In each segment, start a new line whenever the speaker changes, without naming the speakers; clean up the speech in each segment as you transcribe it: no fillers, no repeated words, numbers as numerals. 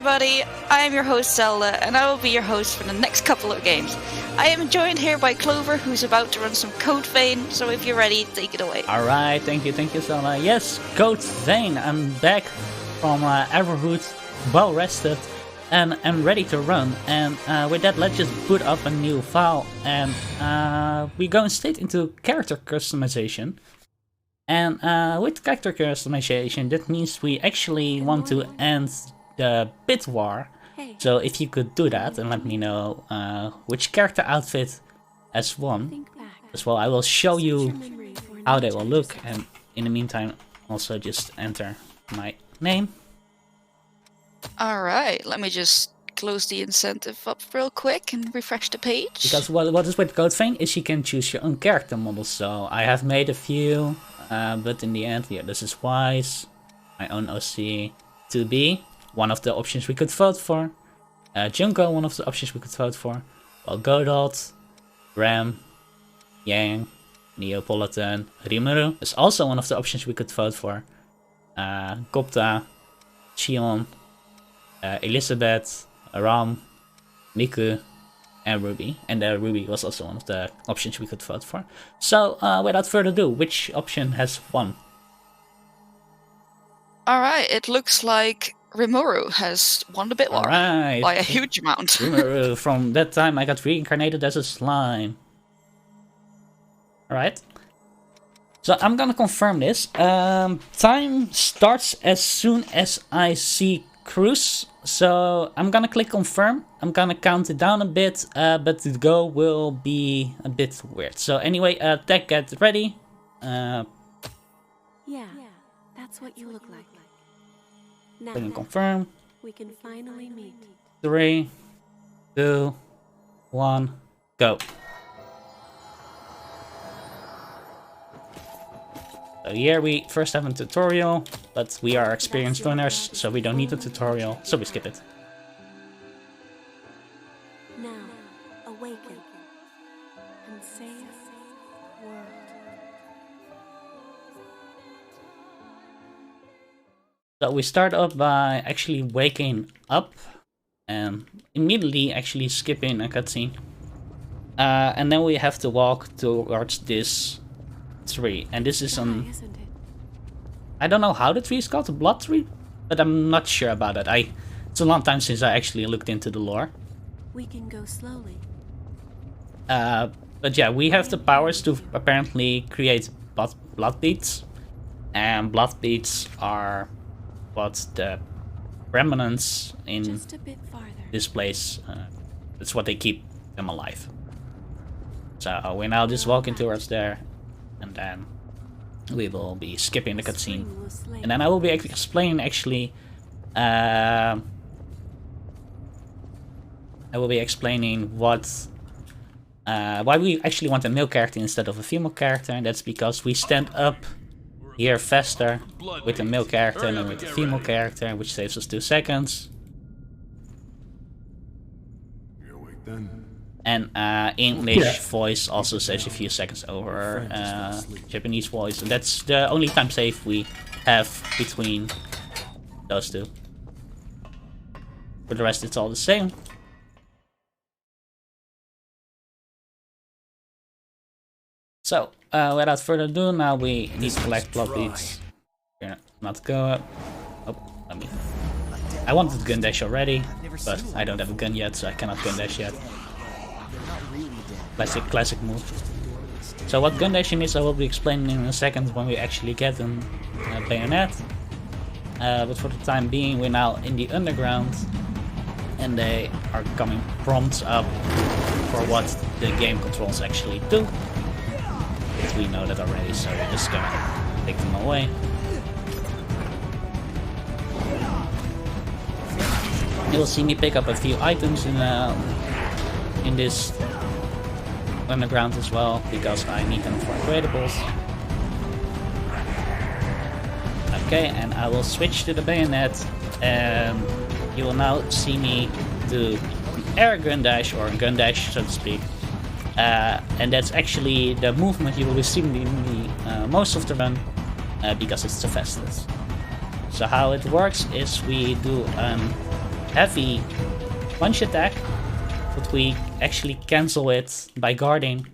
Everybody, I am your host Zelda, and I will be your host for the next couple of games. I am joined here by Clover, who's about to run some Code Vein, so if you're ready, take it away.
Alright, thank you Zelda. Yes, Code Vein, I'm back from Everhood, well rested, and I'm ready to run. And with that, let's just boot up a new file, and we're going straight into character customization. And with character customization, that means we actually want to end the bit war. So if you could do that and let me know which character outfit has won as well, I will show you how they will look, and in the meantime also just enter my name.
Alright, let me just close the incentive up real quick and refresh the page.
Because what is with Code Vein is you can choose your own character model. So I have made a few, but in the end, yeah, this is Wise, my own OC, 2B, one of the options we could vote for. Junko, one of the options we could vote for. Well, Godot, Ram, Yang, Neapolitan, Rimuru is also one of the options we could vote for. Gopta, Chion, Elizabeth, Ram, Miku, and Ruby. And Ruby was also one of the options we could vote for. So, without further ado, which option has won?
Alright, it looks like Rimuru has won the bit war by a huge amount.
Rimuru, from that time I got reincarnated as a slime. Alright. So I'm gonna confirm this. Time starts as soon as I see cruise. So I'm gonna click confirm. I'm gonna count it down a bit, but the go will be a bit weird. So anyway, tech, get ready.
Yeah, that's what you look like. Now
Click and confirm.
we can finally meet.
3, 2, 1, go. So here we first have a tutorial, but we are experienced runners, so we don't need a tutorial, so we skip it.
Now, awaken and save the world.
So we start off by actually waking up and immediately actually skipping a cutscene. And then we have to walk towards this tree, and this is on...
Isn't it?
I don't know how the tree is called, a blood tree? But I'm not sure about it. It's a long time since I actually looked into the lore.
We can go slowly.
But yeah, we have the powers to apparently create blood beads. And blood beads are what the remnants in
Just a bit farther.
this place, that's what they keep them alive. So we're now just walking towards there, and then we will be skipping the cutscene.
Spring will slay
And then I will be explaining actually, I will be explaining what, why we actually want a male character instead of a female character, and that's because we stand up here faster with a male character than with a female character, which saves us 2 seconds.
You're awake then?
And English voice also saves a few seconds over Japanese voice, and that's the only time save we have between those two. For the rest, it's all the same. So, without further ado, now we need to collect blood beads. Here, not go up. Oh, let me. I wanted gun dash already, but I don't have a gun yet, so I cannot gun dash yet. Classic move. So what gun dashing is, I will be explaining in a second when we actually get a bayonet. But for the time being, we're now in the underground, and they are coming prompts up for what the game controls actually do. But we know that already, so we're just gonna take them away. You will see me pick up a few items in this underground as well, because I need them for upgradables. Okay, and I will switch to the bayonet, and you will now see me do an air gun dash, or a gun dash, so to speak. And that's actually the movement you will be seeing in the most of the run, because it's the fastest. So how it works is we do heavy punch attack, but we actually cancel it by guarding.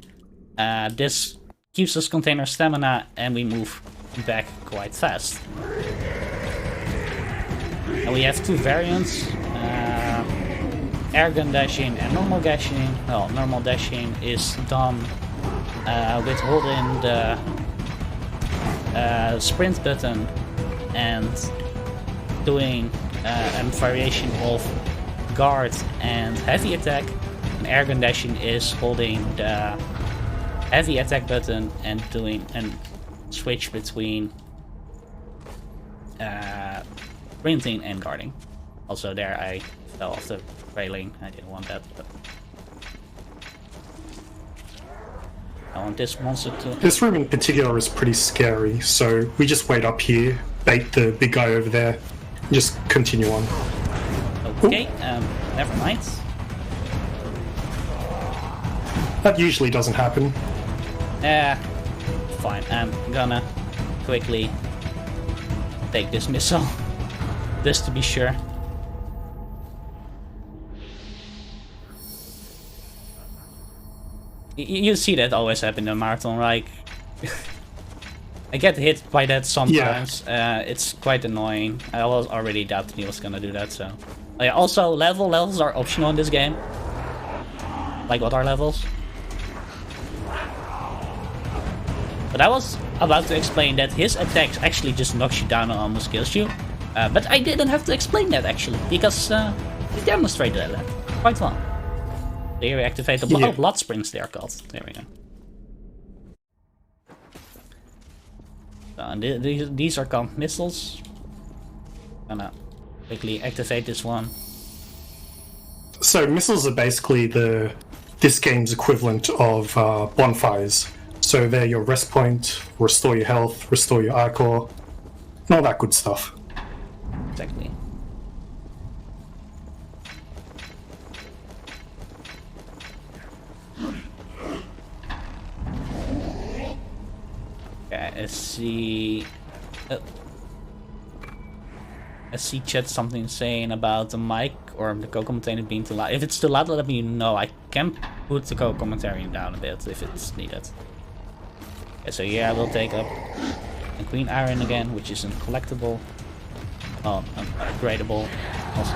This keeps us contain our stamina and we move back quite fast. And we have two variants, airgun dashing and normal dashing. Well, normal dashing is done with holding the sprint button and doing a variation of guard and heavy attack. And airgun dashing is holding the heavy attack button and doing and switch between sprinting and guarding. Also there I fell off the railing, I didn't want that, but I want this monster to...
This room in particular is pretty scary, so we just wait up here, bait the big guy over there, and just continue on.
Okay, never mind.
That usually doesn't happen.
Fine, I'm gonna quickly take this missile, just to be sure. You see that always happen in a marathon, right? I get hit by that sometimes. Yeah. It's quite annoying. I was already doubted he was gonna do that, so... Yeah, also, levels are optional in this game. Like, what are levels? But I was about to explain that his attacks actually just knocks you down and almost kills you. But I didn't have to explain that actually, because he demonstrated that quite well. Here we activate the blood springs, they are called. There we go. So, and these are called missiles. Gonna quickly activate this one.
So missiles are basically this game's equivalent of bonfires. So they're your rest point, restore your health, restore your ichor, and all that good stuff.
Exactly. Okay, let's see. I see chat something saying about the mic or the co-commentary being too loud. If it's too loud, let me know. I can put the co-commentary down a bit if it's needed. Okay, so here I will take up the green iron again, which is a collectible. Oh, upgradable also.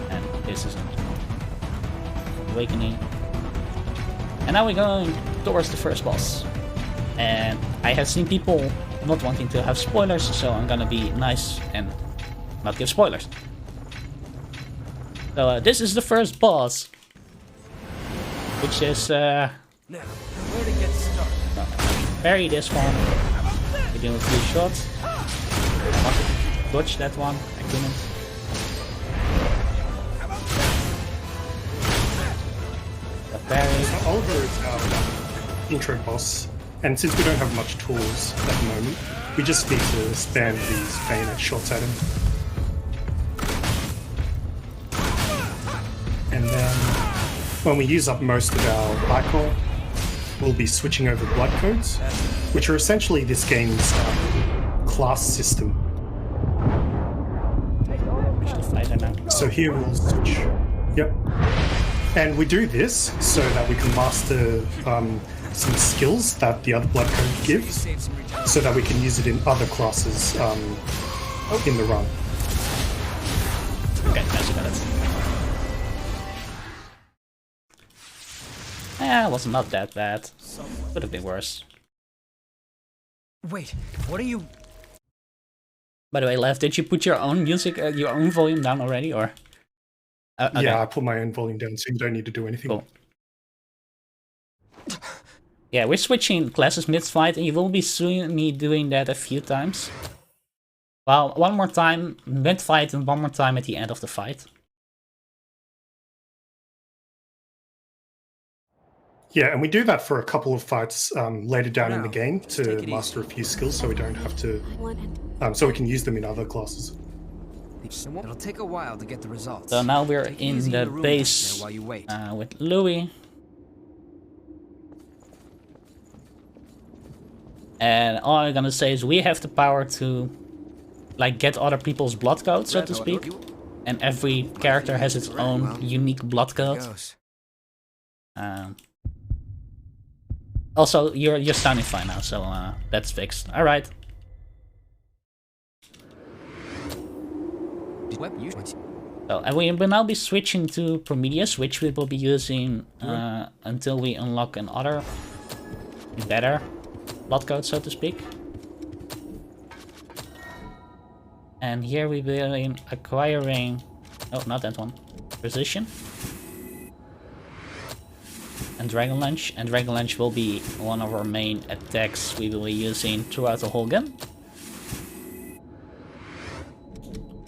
And this is an awakening. And now we're going towards the first boss. And I have seen people not wanting to have spoilers, so I'm gonna be nice and not give spoilers. So this is the first boss, which is
now, where to get started?
Parry this one. We're doing a few shots. I wanted to dodge that one. I couldn't. The parry.
Oliver is our intro boss, and since we don't have much tools at the moment, we just need to spam these bayonet shots at him. And then, when we use up most of our ichor, we'll be switching over blood codes, which are essentially this game's class system. So here we'll switch. Yep. And we do this so that we can master some skills that the other blood code gives, so that we can use it in other classes in the run.
Okay, that's about it. Yeah, it was not that bad. Could have been worse.
Wait, what are you...
By the way, Lev, did you put your own music, your own volume down already, or? Okay.
Yeah, I put my own volume down, so you don't need to do anything.
Cool. Yeah, we're switching classes mid-fight, and you will be seeing me doing that a few times. Well, one more time mid-fight and one more time at the end of the fight.
Yeah, and we do that for a couple of fights later down in the game to master a few skills, so we don't have to, so we can use them in other classes.
It'll take a while to get the results.
So now we're in the base with Louis. And all I'm gonna say is we have the power to like get other people's blood code, so to speak. And every character has its own unique blood code. Also, you're sounding fine now, so that's fixed. All right. So, and we will now be switching to Prometheus, which we will be using until we unlock another better blood code, so to speak. And here we will be acquiring, oh, not that one, Precision. And Dragon Lunge. And Dragon Lunge will be one of our main attacks we will be using throughout the whole game.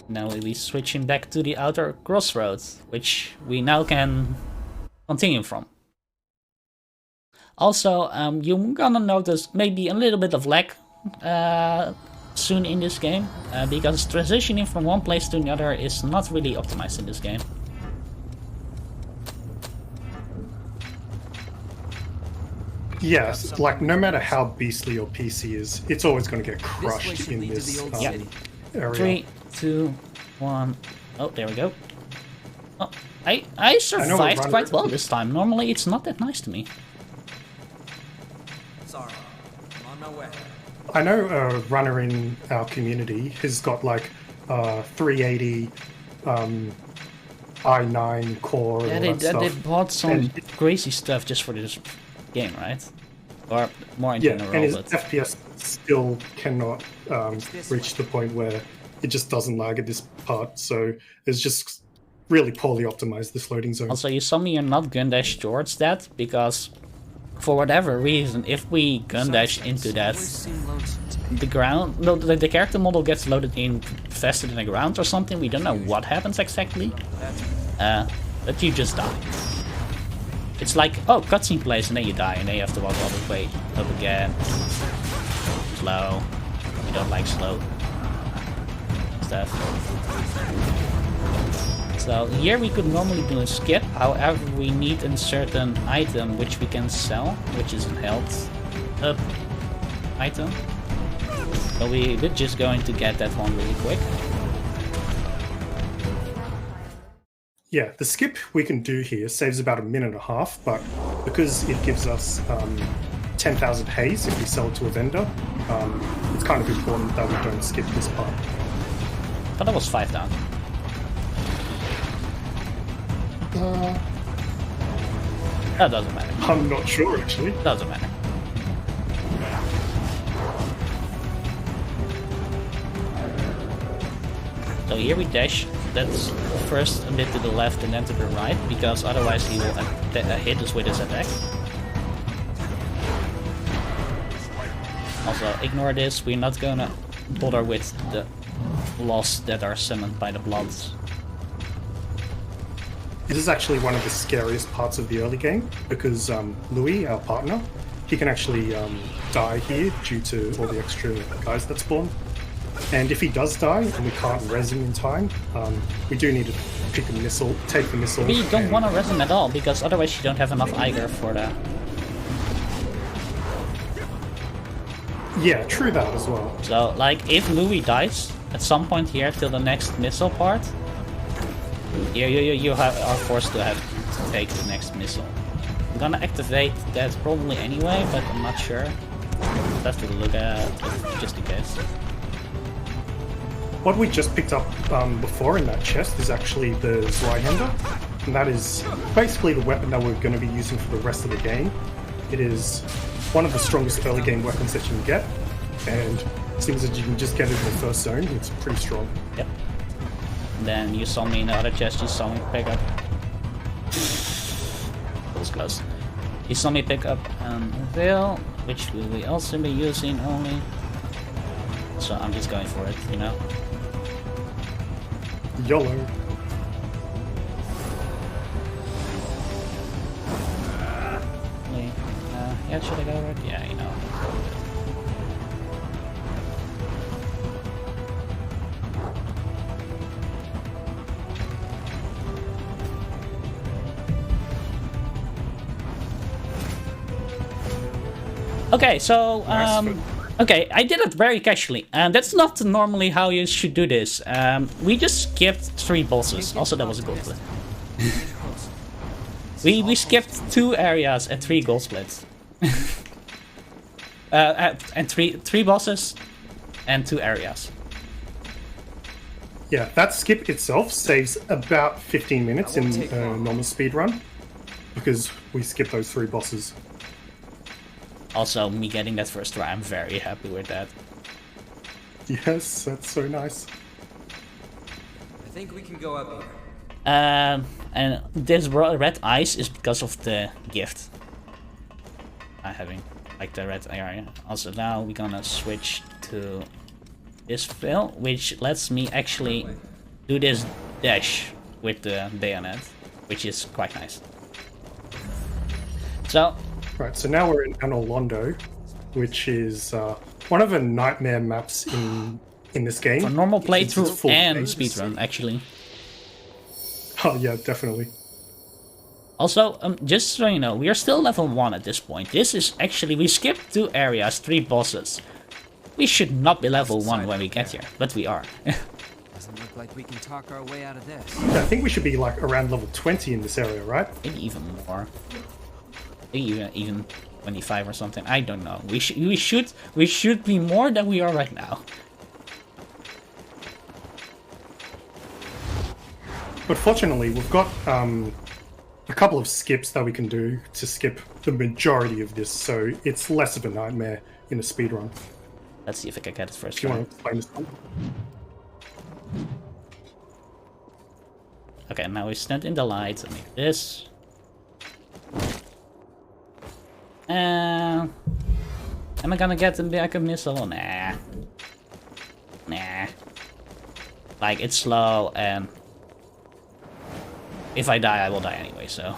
Now we'll be switching back to the outer crossroads, which we now can continue from. Also, you're gonna notice maybe a little bit of lag soon in this game, because transitioning from one place to another is not really optimized in this game.
Yes, like no matter how beastly your PC is, it's always going to get crushed in this area.
3, 2, 1. Oh, there we go. Oh, I survived quite well this time. Normally, it's not that nice to me.
Sorry, I'm on my way.
I know a runner in our community has got like 380 i9 core.
Yeah,
and all
they
that stuff.
bought some
And
crazy stuff just for this game, right? Or more in
yeah,
general,
and his
but
FPS still cannot reach the point where it just doesn't lag at this part. So it's just really poorly optimized, this loading zone.
also you saw me not gun dash towards that because for whatever reason, if we gun dash into that, the ground, no, the character model gets loaded in faster than the ground or something. We don't know what happens exactly, but you just die. It's like, oh, cutscene plays and then you die, and then you have to walk all the way up again. Slow. We don't like slow stuff. So here we could normally do a skip, however we need a certain item which we can sell, which is a health up item. So we're just going to get that one really quick.
Yeah, the skip we can do here saves about 1.5 minutes, but because it gives us 10,000 haze if we sell to a vendor, it's kind of important that we don't skip this part.
I thought that was 5,000. That doesn't matter.
I'm not sure, actually.
Doesn't matter. So here we dash. That's first a bit to the left and then to the right, because otherwise he will hit us with his attack. Also, ignore this. We're not gonna bother with the loss that are summoned by the bloods.
This is actually one of the scariest parts of the early game, because Louis, our partner, he can actually die here due to all the extra guys that spawn. And if he does die and we can't res him in time, we do need to pick a missile, take the missile.
We don't want to res him at all, because otherwise you don't have enough Eiger for the...
Yeah, true that as well.
So, like, if Louis dies at some point here till the next missile part, you are forced to have to take the next missile. I'm gonna activate that probably anyway, but I'm not sure. I'll have to look at it just in case.
What we just picked up before in that chest is actually the Zweihander, and that is basically the weapon that we're going to be using for the rest of the game. It is one of the strongest early game weapons that you can get, and seems that you can just get it in the first zone. It's pretty strong.
Yep. And then you saw me in the other chest, you saw me pick up... That was close. You saw me pick up Veil, which we will also be using only. So I'm just going for it, you know?
YOLO.
Yeah, should I go over it? Yeah, you know. Okay, so Okay, I did it very casually, and that's not normally how you should do this. We just skipped 3 bosses. Also, that was a gold split. we skipped 2 areas and 3 gold splits. And three bosses and 2 areas.
Yeah, that skip itself saves about 15 minutes in normal speedrun, because we skip those 3 bosses.
Also, me getting that first try, I'm very happy with that.
Yes, that's so nice.
I think we can go up here.
And this red ice is because of the gift I'm having, like the red area. Also, now we're gonna switch to this fill, which lets me actually do this dash with the bayonet, which is quite nice. So,
Right, so now we're in Anolondo, which is one of the nightmare maps in this game.
for normal
It's
playthrough
full
and
pace.
speedrun, actually.
Oh yeah, definitely.
Also, just so you know, we are still level 1 at this point. This is actually, we skipped 2 areas, 3 bosses. We should not be level 1 when we get here, but we are.
Doesn't look like we can talk our way out of this.
Yeah, I think we should be like around level 20 in this area, right?
Maybe even more. Maybe even 25 or something. I don't know. We should be more than we are right now.
But fortunately, we've got a couple of skips that we can do to skip the majority of this, so it's less of a nightmare in a speedrun.
Let's see if I can get it first
Do you
try.
want to explain this one?
Okay, now we stand in the light and make this. Am I gonna get the backup missile? Nah. Nah. Like, it's slow, and if I die, I will die anyway, so.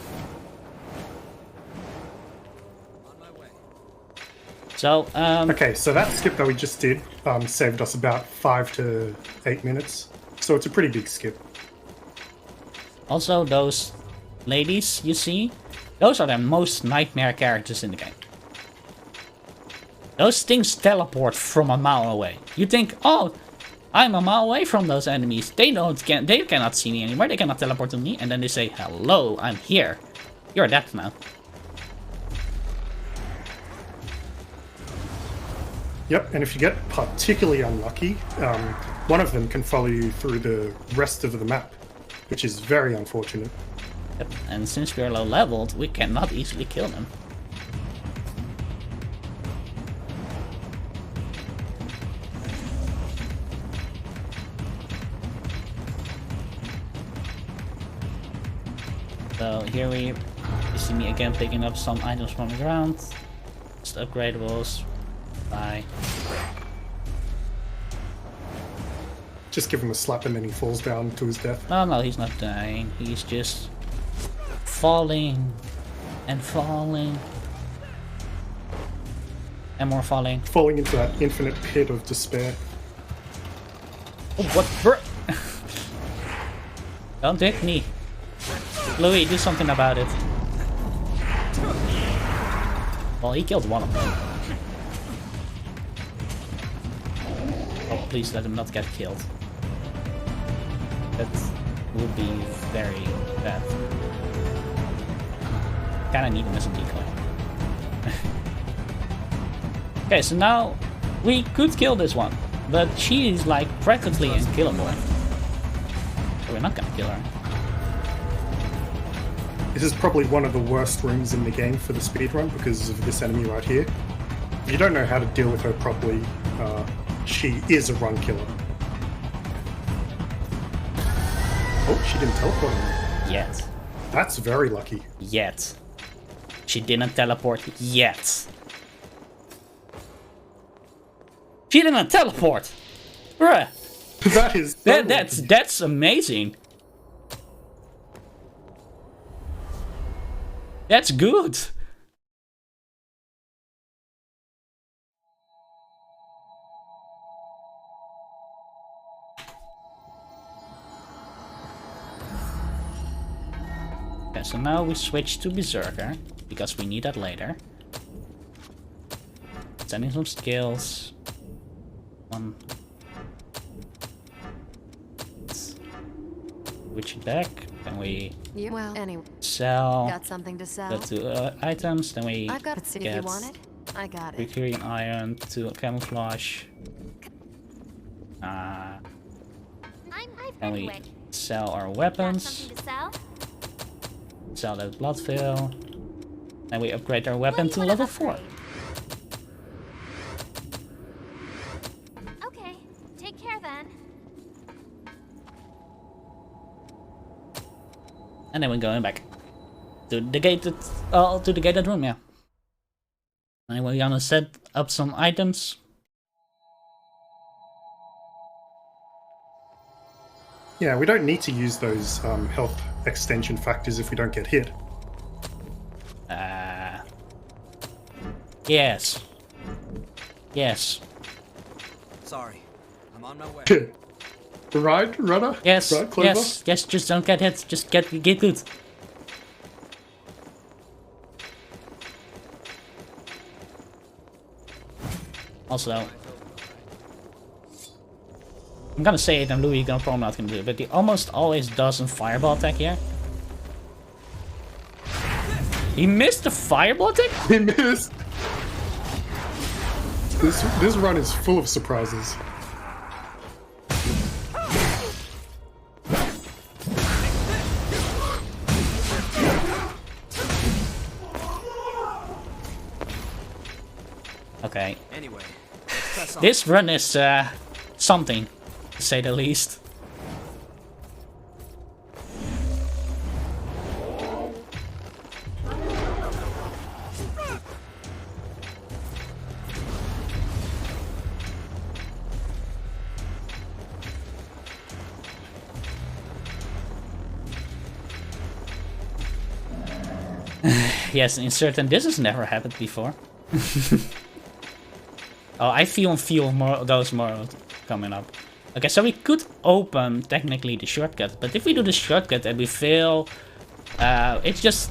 So,
Okay, so that skip that we just did saved us about 5 to 8 minutes, so it's a pretty big skip.
also, those ladies you see, those are the most nightmare characters in the game. Those things teleport from a mile away. You think, oh, I'm a mile away from those enemies. They cannot see me anymore. They cannot teleport to me. And then they say, hello, I'm here. You're dead now.
Yep, and if you get particularly unlucky, one of them can follow you through the rest of the map, which is very unfortunate.
Yep. And since we are low leveled, we cannot easily kill them. So here you see me again picking up some items from the ground. Just upgradables. Bye.
Just give him a slap and then he falls down to his death.
No, he's not dying. He's just falling and falling. And more falling.
Falling into that infinite pit of despair.
Oh, what? Don't hit me. Louis, do something about it. Well, he killed one of them. Oh, please let him not get killed. That would be very bad. Kinda need him as a decoy. Okay, so now we could kill this one, but she is like practically unkillable. So we're not gonna kill her.
This is probably one of the worst rooms in the game for the speedrun because of this enemy right here. If you don't know how to deal with her properly, she is a run killer. Oh, she didn't teleport on me.
Yet.
That's very lucky.
Yet. She didn't teleport yet. She didn't teleport! Bruh!
That is so lucky.
That's amazing. That's good. Okay, so now we switch to Berserker, because we need that later. Sending some skills. One. Switch it back. Then we
Well, anyway,
sell.
got something to sell?
Go to items. Then we
I've got it. If
get
you want it, I got it.
recurring iron to camouflage. And we sell our weapons. Sell that blood veil. And we upgrade our weapon to level 4.
Okay, take care then.
And then we're going back to the gated, to the gated room, yeah. And we're gonna set up some items.
Yeah, we don't need to use those health extension factors if we don't get hit.
Yes. Yes.
Sorry, I'm on my way.
Right, runner?
Yes.
Right, Clover?
Yes. Yes. Just don't get hit. Just get good. Also, I'm gonna say it, and Louis gonna probably not gonna do it, but he almost always does a fireball attack here. He missed the fireball attack?
He missed! This run is full of surprises.
Okay.
Anyway, let's press on.
This run is something, to say the least. Yes, in certain this has never happened before. Oh, I feel more those more coming up. Okay, so we could open technically the shortcut, but if we do the shortcut and we fail, it's just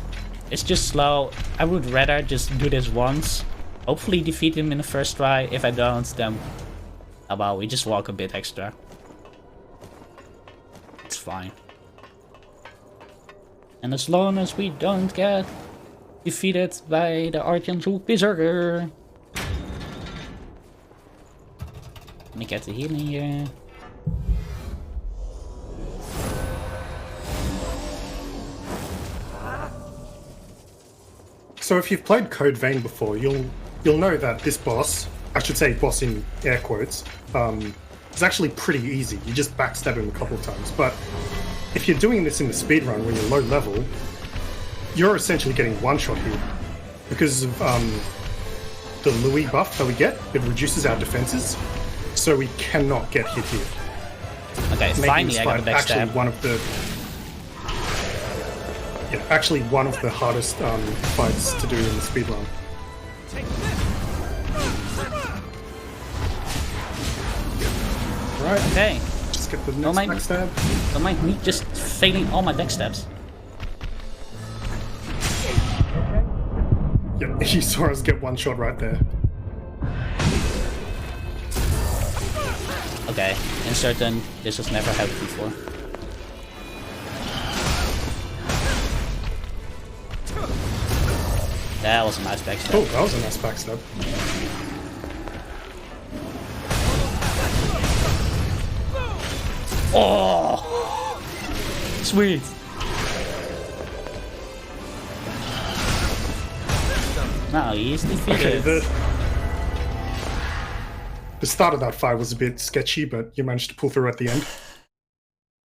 slow. I would rather just do this once, hopefully defeat him in the first try. If I don't, then well, we just walk a bit extra. It's fine. And as long as we don't get defeated by the Archangel Berserker. Let me get the healing here.
So if you've played Code Vein before, you'll know that this boss, I should say boss in air quotes, is actually pretty easy. You just backstab him a couple of times. But if you're doing this in the speedrun when you're low level, you're essentially getting one shot here. Because of the Louis buff that we get, it reduces our defenses, so we cannot get hit here.
Okay, finally I got the backstab.
Actually one of the hardest fights to do in the speedrun. Right.
Okay.
Just get the next backstab.
Don't mind me just failing all my backstabs.
Yep, you saw us get one shot right there.
Okay, in certain, this has never happened before. That was a nice backstab.
Oh, that was a nice backstab.
Oh! Sweet! Now he's defeated.
Okay, the start of that fight was a bit sketchy, but you managed to pull through at the end.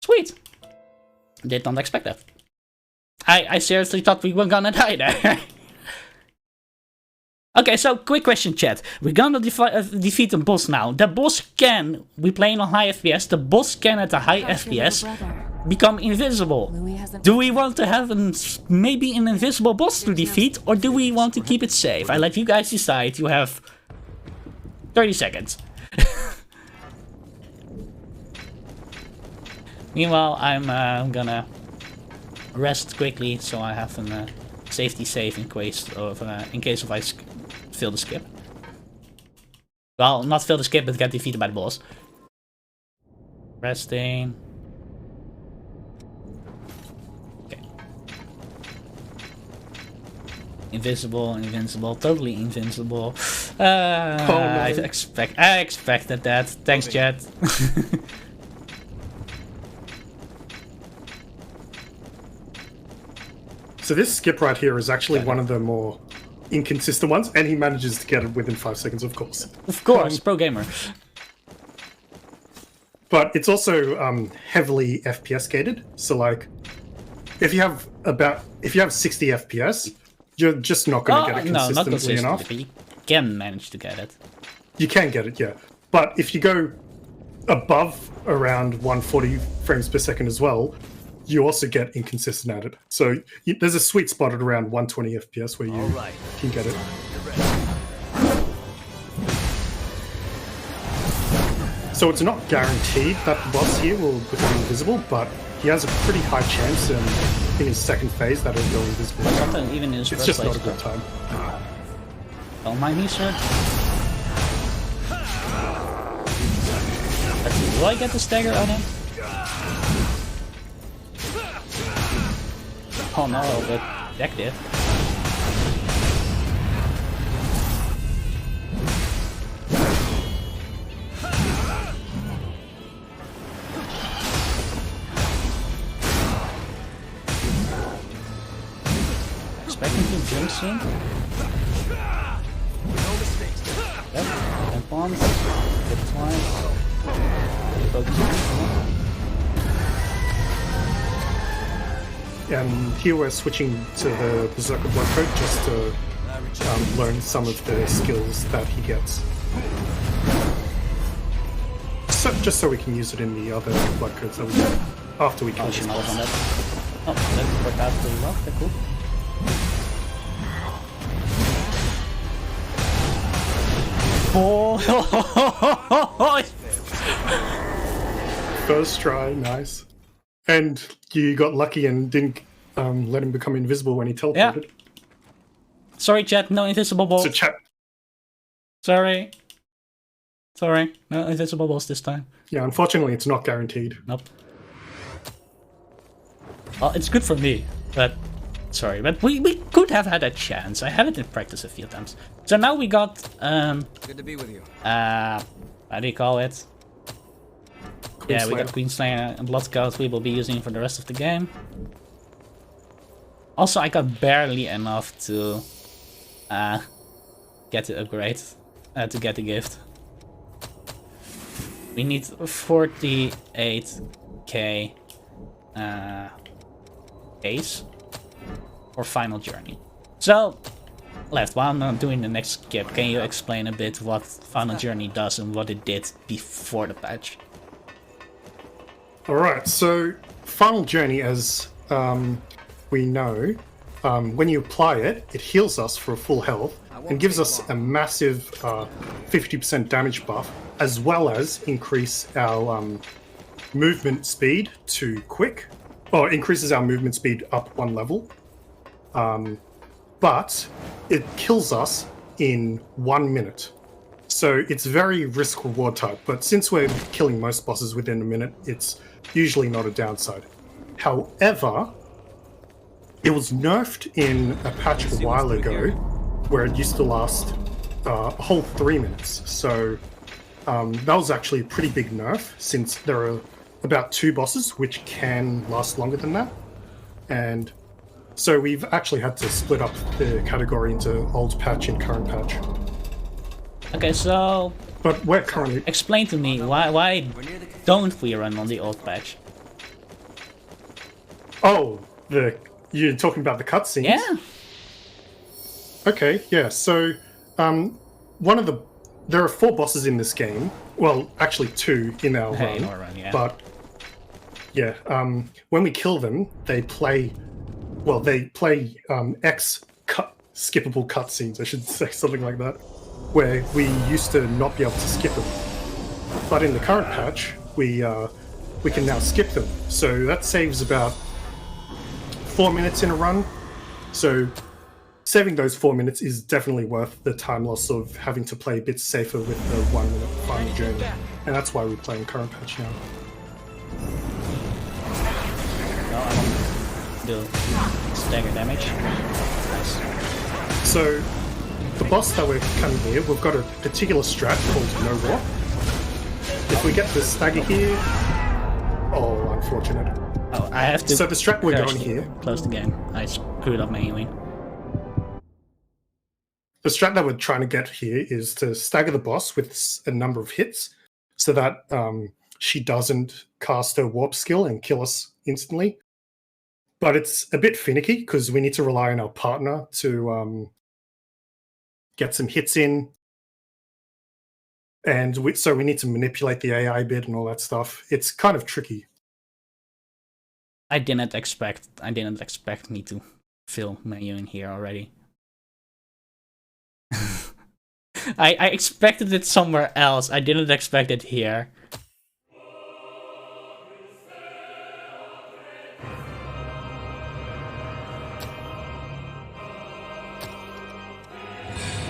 Sweet! Did not expect that. I seriously thought we were gonna die there. Okay, so quick question, chat. We're gonna defeat the boss now. The boss can, we playing on high FPS, the boss can at a high FPS become invisible. Do we want to have maybe an invisible boss to defeat, or do we want to keep it safe? I let you guys decide. You have 30 seconds. Meanwhile, I'm gonna rest quickly so I have a safety save in case of I fail the skip. Well, not fail the skip, but get defeated by the boss. Resting. Okay. Invisible, invincible, totally invincible.
no.
I expected that. Thanks, chat.
So this skip right here is actually one of the more inconsistent ones, and he manages to get it within 5 seconds, of course.
Of course, pro gamer.
But it's also heavily FPS gated. So like, if you have 60 FPS, you're just not going to get it consistently
not consistently,
enough.
but you can manage to get it.
You can get it, yeah. But if you go above around 140 frames per second as well, you also get inconsistent at it. So there's a sweet spot at around 120 FPS where you can get it. So it's not guaranteed that the boss here will become invisible, but he has a pretty high chance in his second phase that it'll go invisible.
Sometimes even in his
It's
first
just not a
place,
good time.
Don't mind me, sir. Let's see, do I get the stagger on him? Oh no, but Jack did. Expecting to drink soon? Yep, and bombs. Good twice. Focus.
And here we're switching to the Berserker Blood Code just to learn some of the skills that he gets. So, just so we can use it in the other Blood Codes that we get after we kill this
On
boss.
that. Oh, that worked out pretty well. They're cool. Oh!
First try, nice. And you got lucky and didn't let him become invisible when he teleported.
Yeah. Sorry, chat. No invisible balls.
So chat.
Sorry. No invisible balls this time.
Yeah, unfortunately, it's not guaranteed.
Nope. Well, it's good for me, but sorry, but we could have had a chance. I had it in practice a few times. So now we got
Good to be with you.
how do you call it? Yeah, we got Queenslayer and Blood Code we will be using for the rest of the game. Also, I got barely enough to get the upgrade, to get the gift. We need 48k Ace for Final Journey. So, Left, while I'm not doing the next skip, can you explain a bit what Final Journey does and what it did before the patch?
Alright, so Final Journey, as we know, when you apply it, it heals us for full health and gives us a massive 50% damage buff, as well as increase our movement speed to quick, or increases our movement speed up 1 level. But it kills us in 1 minute. So it's very risk-reward type, but since we're killing most bosses within a minute, it's usually not a downside. However, it was nerfed in a patch a while ago where it used to last a whole 3 minutes. So that was actually a pretty big nerf, since there are about 2 bosses which can last longer than that. And so we've actually had to split up the category into old patch and current patch.
Okay, so
But we're currently...
explain to me why don't we run on the old patch?
Oh, you're talking about the cutscenes?
Yeah.
Okay, yeah. So, there are 4 bosses in this game. Well, actually 2 in our run.
Yeah.
But yeah, when we kill them, they play skippable cutscenes. I should say something like that, where we used to not be able to skip them. But in the current patch, we can now skip them. So that saves about 4 minutes in a run. So saving those 4 minutes is definitely worth the time loss of having to play a bit safer with the 1 minute final journey. And that's why we're playing current patch now.
No, I won't do stagger damage. Nice.
So, the boss that we're coming here, we've got a particular strat called No Warp. If we get the stagger here... Oh, unfortunate.
Oh, I have to...
So the strat we're going here...
Close the game. I screwed up manually.
The strat that we're trying to get here is to stagger the boss with a number of hits so that she doesn't cast her warp skill and kill us instantly. But it's a bit finicky because we need to rely on our partner to get some hits in. And so we need to manipulate the AI a bit and all that stuff. It's kind of tricky.
I didn't expect me to fill menu in here already. I expected it somewhere else. I didn't expect it here.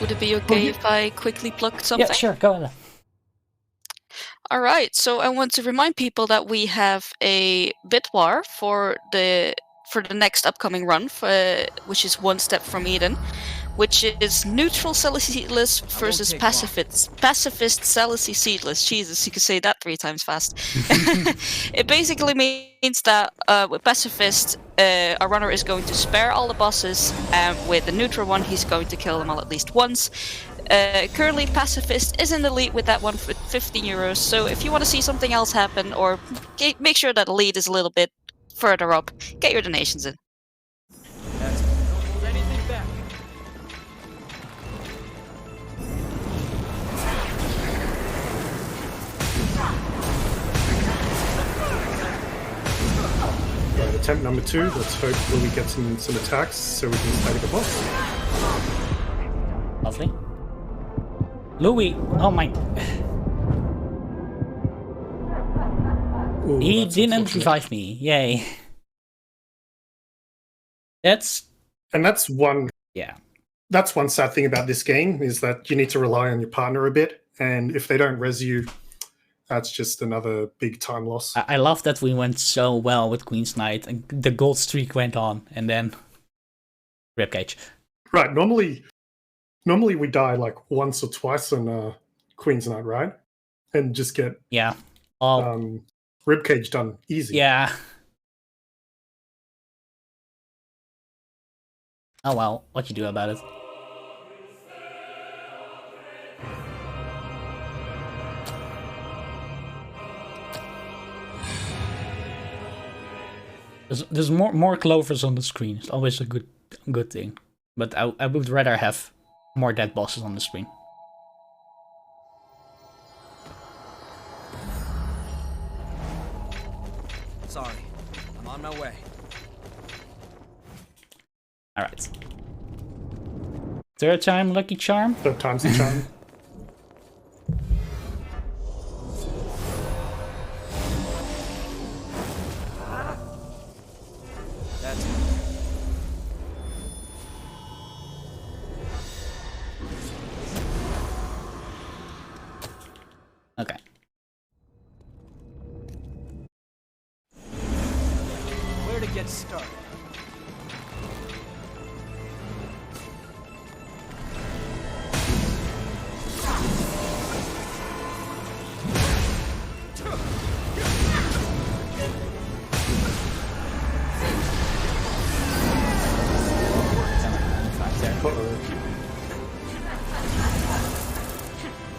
Would it be okay if I quickly plug something?
Yeah, sure, go ahead.
Alright, so I want to remind people that we have a bit war for the next upcoming run, which is One Step from Eden, which is neutral Selassie Seedless versus pacifist Selassie Seedless. Jesus, you can say that 3 times fast. It basically means that with pacifist, our runner is going to spare all the bosses, and with the neutral one, he's going to kill them all at least once. Currently, Pacifist is in the lead with that one for 15 euros, so if you want to see something else happen, or make sure that the lead is a little bit further up, get your donations in.
Don't hold anything back.
Right, attempt number 2. Let's hope that we get some attacks so we can stagger the boss.
Lovely. Louis, oh my...
Ooh,
He
that's
didn't
unfortunate.
revive me, yay. That's
one sad thing about this game, is that you need to rely on your partner a bit, and if they don't res you, that's just another big time loss.
I love that we went so well with Queen's Knight, and the gold streak went on, and then... Ribcage.
Right, normally we die like once or twice on Queen's Knight, right? And just get
Yeah.
Ribcage done easy.
Yeah. Oh well, what you do about it? There's more clovers on the screen. It's always a good thing. But I would rather have more dead bosses on the screen.
Sorry, I'm on my way.
Alright. Third time lucky charm?
Third time's the charm.
That's
Okay.
where to get started.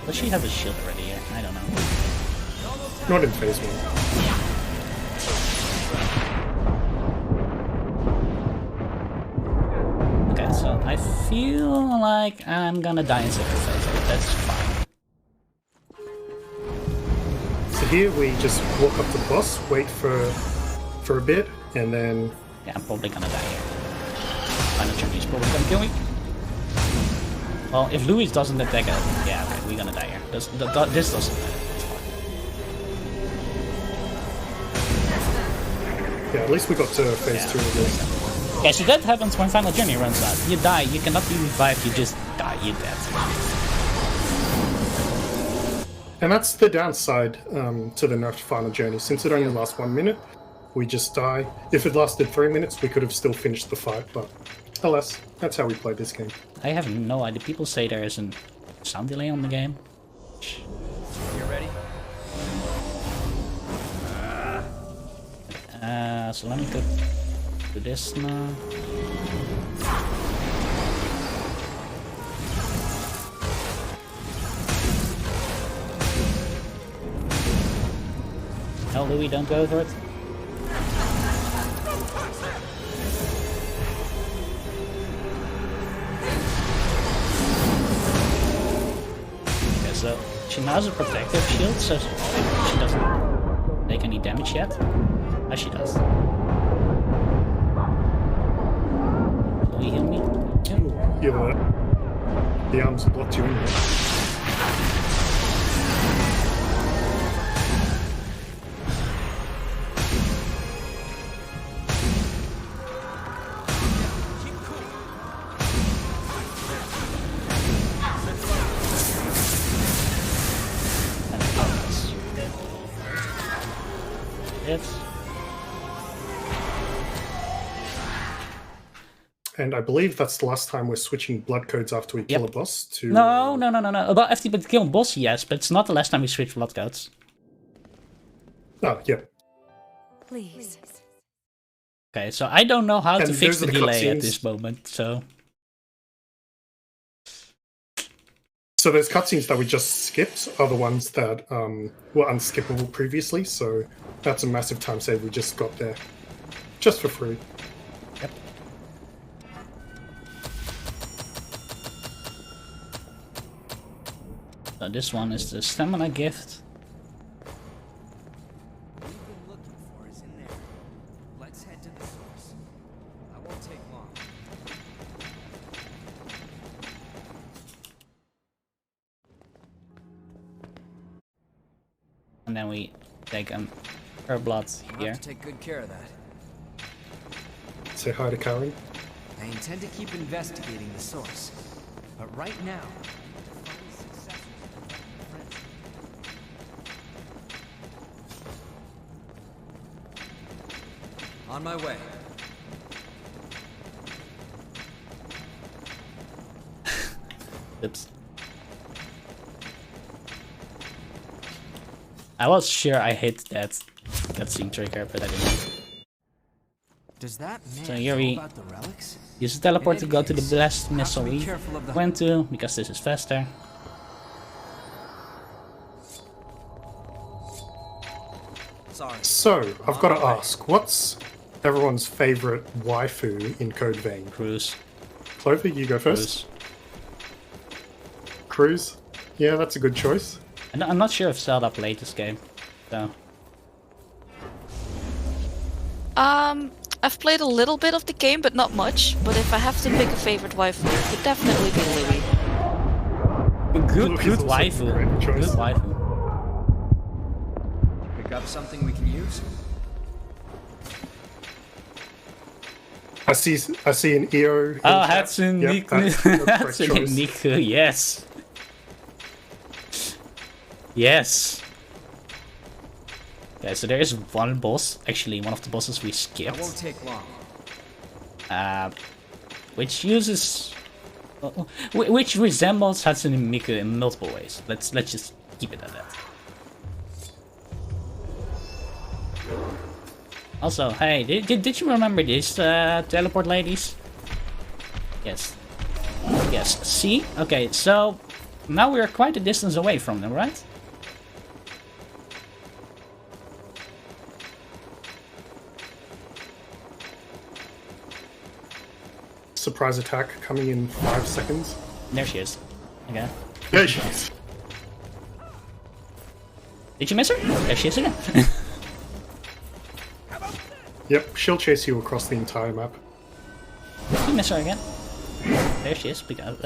Does she have a shield already? Yeah, I don't know.
Not in phase 1.
Okay, so I feel like I'm gonna die in second phase, but that's fine.
So here we just walk up to the boss, wait for a bit, and then...
Yeah, I'm probably gonna die here. Final journey is probably gonna kill me. Well, if Louis doesn't attack it, yeah, okay, we're gonna die here. This doesn't matter. It's fine.
Yeah, at least we got to phase 2 of this.
Okay, so that happens when Final Journey runs out. You die, you cannot be revived, you just die, you're dead.
And that's the downside to the nerfed Final Journey. Since it only lasts 1 minute, we just die. If it lasted 3 minutes, we could have still finished the fight, but alas, that's how we play this game.
I have no idea. People say there is a sound delay on the game.
You ready?
So let me go do this now. No, Louis, don't go for it. Okay, so she now has a protective shield, so she doesn't take any damage yet. Ah, she does. Will you heal me?
Yeah. The arms blocked you in there. And I believe that's the last time we're switching blood codes after we kill a boss to...
No. Well, after we kill a boss, yes, but it's not the last time we switch blood codes.
Oh, yep.
Please.
Okay, so I don't know how to
And
fix
those
the
are the
delay at
cutscenes.
this moment, so...
So those cutscenes that we just skipped are the ones that were unskippable previously, so that's a massive time save we just got there. Just for free.
Yep. So this one is the stamina gift.
What we've been looking for is in there. Let's head to the source. That won't take long.
And then we take her blood
I'll
here.
have to take good care of that.
Say hi to Karen.
I intend to keep investigating the source. But right now, to find successors and friends. On my way.
Oops. I was sure I hit that cutscene trigger, but I didn't.
Does that man
So here
know
we
about the relics?
use the teleport to go to the
case,
blast
have to
missile
be
we
careful of the-
went to, because this is faster.
Sorry.
So, I've got to ask, what's everyone's favorite waifu in Code Vein?
Cruise.
Clover, you go first.
Cruise.
Cruise? Yeah, that's a good choice.
And I'm not sure if Zelda played this game, so...
I've played a little bit of the game, but not much. But if I have to pick a favorite waifu, it would definitely be Louis.
Good
Louis is also a
waifu.
great
Good
choice.
waifu.
Pick up something we can use?
I see an EO. in
Oh,
chat.
Hatsune
Yep,
Miku.
that's the correct
Hatsune
choice.
Miku, yes. Yes. Okay, so there is one boss, actually one of the bosses we
That won't
skipped,
take long.
which uses... which resembles Hatsune Miku in multiple ways. Let's just keep it at that. Also, hey, did you remember these teleport ladies? Yes. Yes, see? Okay, so now we're quite a distance away from them, right?
Surprise attack coming in 5 seconds.
There she is. Okay.
There she is.
Did you miss her? There she is again.
Yep, she'll chase you across the entire map.
Did you miss her again? There she is. Because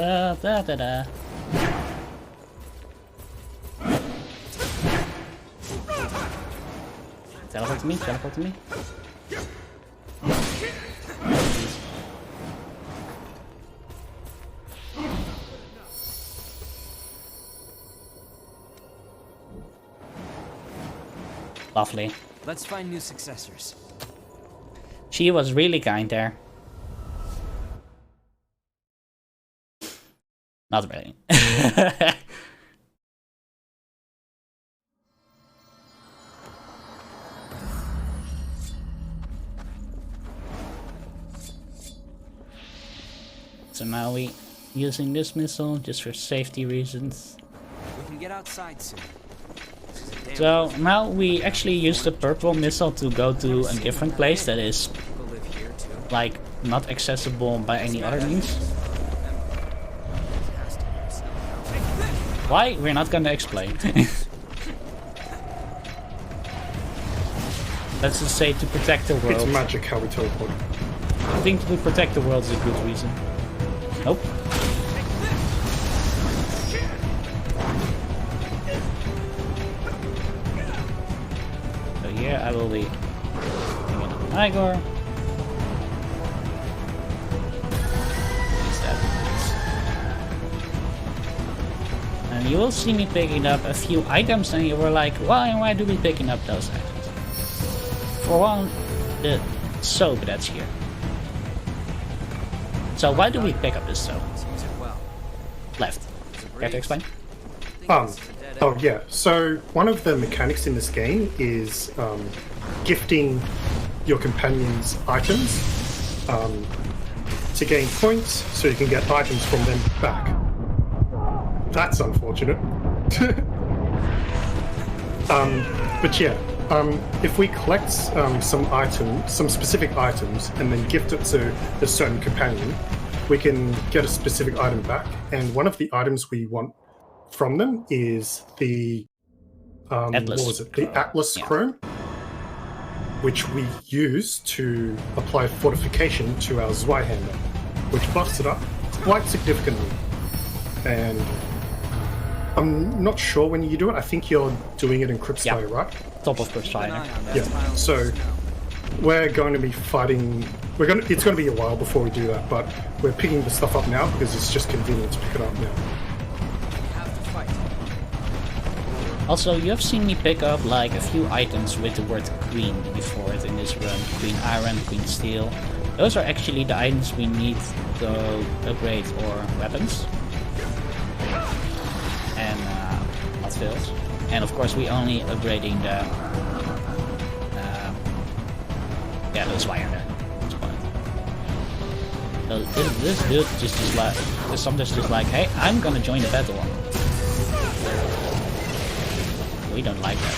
Teleport to me. Teleport to me. Lovely.
Let's find new successors.
She was really kind there. Not really. So now we using this missile just for safety reasons.
We can get outside soon.
So now we actually use the purple missile to go to a different place that is
People live here too.
like not accessible by any other means. Why? We're not gonna explain. Let's just say to protect the
It's
world.
magic how we teleport.
I think to protect the world is a good reason. Nope. So here I will be bringing up Igor. Use that. And you will see me picking up a few items and you were like, why do we picking up those items? For one, the soap that's here. So why do we pick up this soap?
Seems it well.
Left. Care to explain?
Oh yeah, so one of the mechanics in this game is gifting your companions items to gain points so you can get items from them back. That's unfortunate. But yeah, if we collect some specific items and then gift it to a certain companion, we can get a specific item back. And one of the items we want from them is the
Atlas
what was it? The
Chrome.
Atlas
Yeah.
Chrome, which we use to apply fortification to our Zweihander, which buffs it up quite significantly. And I'm not sure when you do it. I think you're doing it in Cryptspire,
Yeah.
right?
Top of
Keep an
Crusader.
eye on that
Yeah.
pile of
So
snow.
we're going to be fighting. It's going to be a while before we do that, but we're picking the stuff up now because it's just convenient to pick it up now.
We have to fight.
Also, you have seen me pick up like a few items with the word Queen before it in this run. Queen Iron, Queen Steel. Those are actually the items we need to upgrade our weapons. And not fails. And of course we only upgrading the those wire there. So this dude just like sometimes just like, hey, I'm gonna join the battle. We don't like that.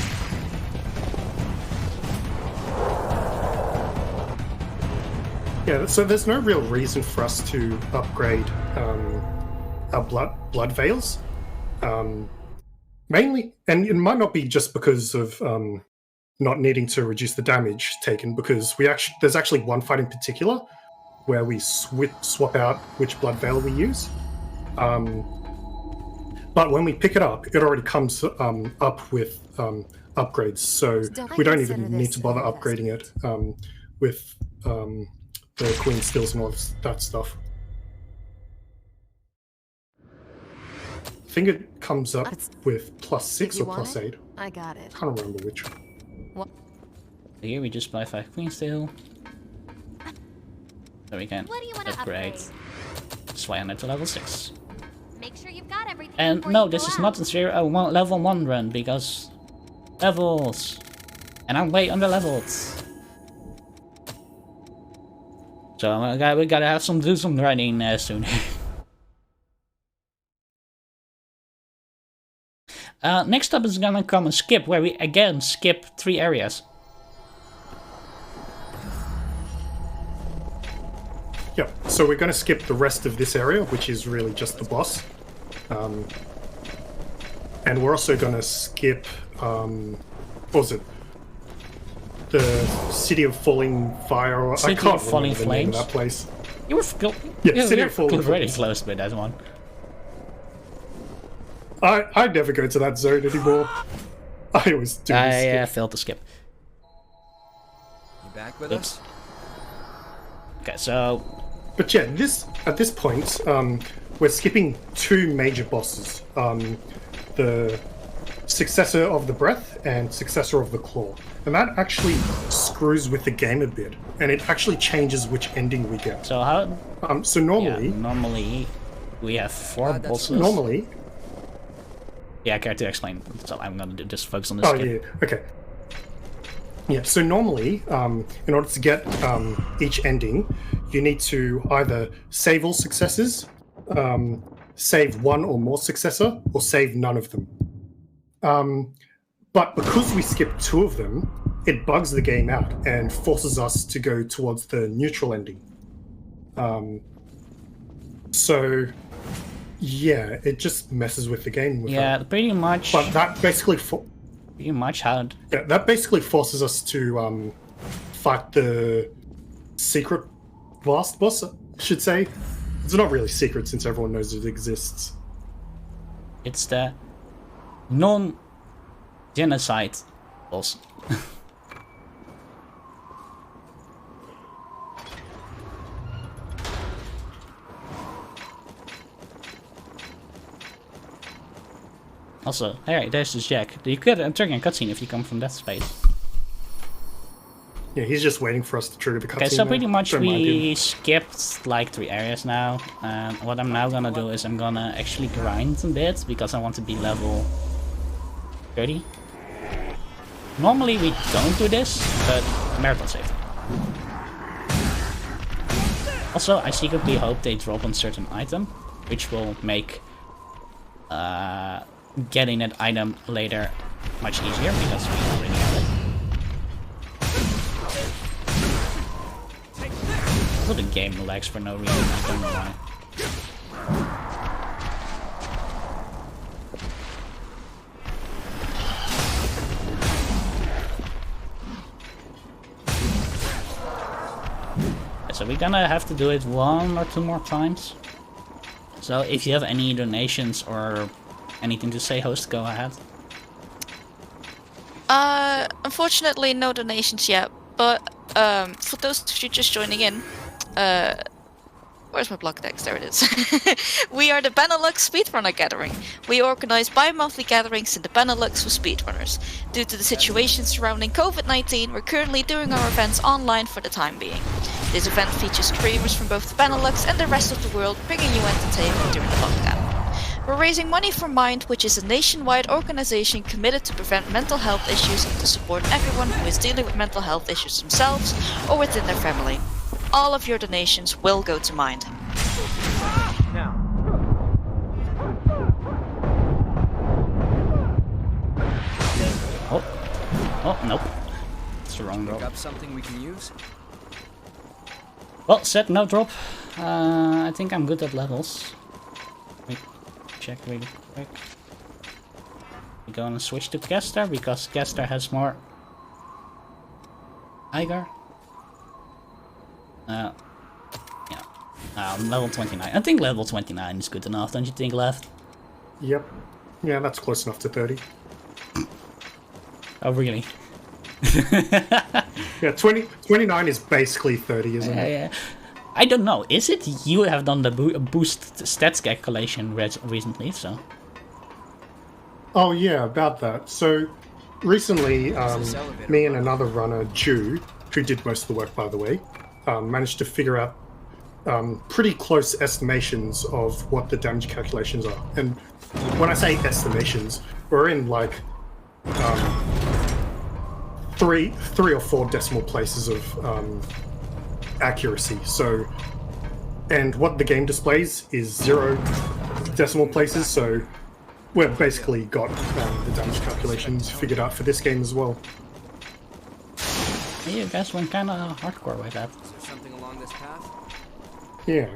Yeah, so there's no real reason for us to upgrade our blood veils. Mainly, and it might not be just because of not needing to reduce the damage taken, because there's actually one fight in particular where we swap out which blood veil we use. But when we pick it up, it already comes up with upgrades, so we don't even need to bother upgrading it with the Queen Steels and all that stuff. I think it comes up with +6 or +8.
I got it.
Can't remember which.
Here we just buy 5 Queen Steel. So we can
What do you want to
upgrade
upgrade?
Swagger to level 6.
Make sure you've got everything.
And
before
no,
you
this
go
is
out.
not a level 1 run because levels. And I'm way under leveled. So we gotta have do some running soon. Next up is gonna come a skip where we again skip 3 areas.
Yeah, so we're going to skip the rest of this area, which is really just the boss. And we're also going to skip, what was it? The City of Falling Fire, or
City
I can't
of Falling
remember the name of
Flames?
that place.
You were
Yeah, City of Falling
very
Flames.
close with that one.
I never go to that zone anymore. I always do this skip.
failed to skip.
You back with
Oops.
us?
Okay, so
But yeah, at this point, we're skipping 2 major bosses. The successor of the breath and successor of the claw. And that actually screws with the game a bit, and it actually changes which ending we get.
So how?
So normally,
normally we have 4 bosses.
normally,
Yeah, I care to explain. So I'm gonna just focus on this.
oh yeah, okay. Yeah, so normally, in order to get each ending, you need to either save all successes, save one or more successor, or save none of them. But because we skipped 2 of them, it bugs the game out and forces us to go towards the neutral ending. So, yeah, it just messes with the game. With
Yeah,
that.
pretty much.
But that basically,
Pretty much how.
yeah, that basically forces us to fight the secret last boss, I should say. It's not really secret since everyone knows it exists.
It's the non-genocide boss. Also, hey, there's this Jack. You could trigger a cutscene if you come from that space.
Yeah, he's just waiting for us to trigger the cutscene.
Okay, so pretty much
Don't mind
we
him.
skipped like 3 areas now. What I'm now gonna do is I'm gonna actually grind a bit because I want to be level 30. Normally we don't do this, but marathon safety. Also, I secretly hope they drop on certain item, which will make getting that item later much easier because we already have it. Also, the game lags for no reason, I don't know why. So we're gonna have to do it 1 or 2 more times. So if you have any donations or anything to say, host, go ahead.
Unfortunately, no donations yet. But for those of you just joining in, where's my block text? There it is. We are the Benelux Speedrunner Gathering. We organize bi-monthly gatherings in the Benelux for speedrunners. Due to the situation surrounding COVID-19, we're currently doing our events online for the time being. This event features streamers from both the Benelux and the rest of the world, bringing you entertainment during the lockdown. We're raising money for Mind, which is a nationwide organization committed to prevent mental health issues and to support everyone who is dealing with mental health issues themselves or within their family. All of your donations will go to Mind.
Now,
Oh, nope. It's the wrong drop.
up something we can use?
Well, set no drop. I think I'm good at levels. Wait, check really quick. We're gonna switch to Caster because Caster has more Igar. Yeah. Level 29. I think level 29 is good enough, don't you think, Left?
Yep. Yeah, that's close enough to 30.
Oh, really?
Yeah, 29 is basically 30, isn't it?
Yeah. I don't know. Is it? You have done the boost stats calculation recently, so.
Oh yeah, about that. So recently, me and another runner, Ju, who did most of the work, by the way, managed to figure out pretty close estimations of what the damage calculations are. And when I say estimations, we're in like three or four decimal places of accuracy. So, and what the game displays is 0 decimal places. So we've basically got the damage calculations figured out for this game as well.
You guys went kind of hardcore with that.
Is there something along this path?
Yeah.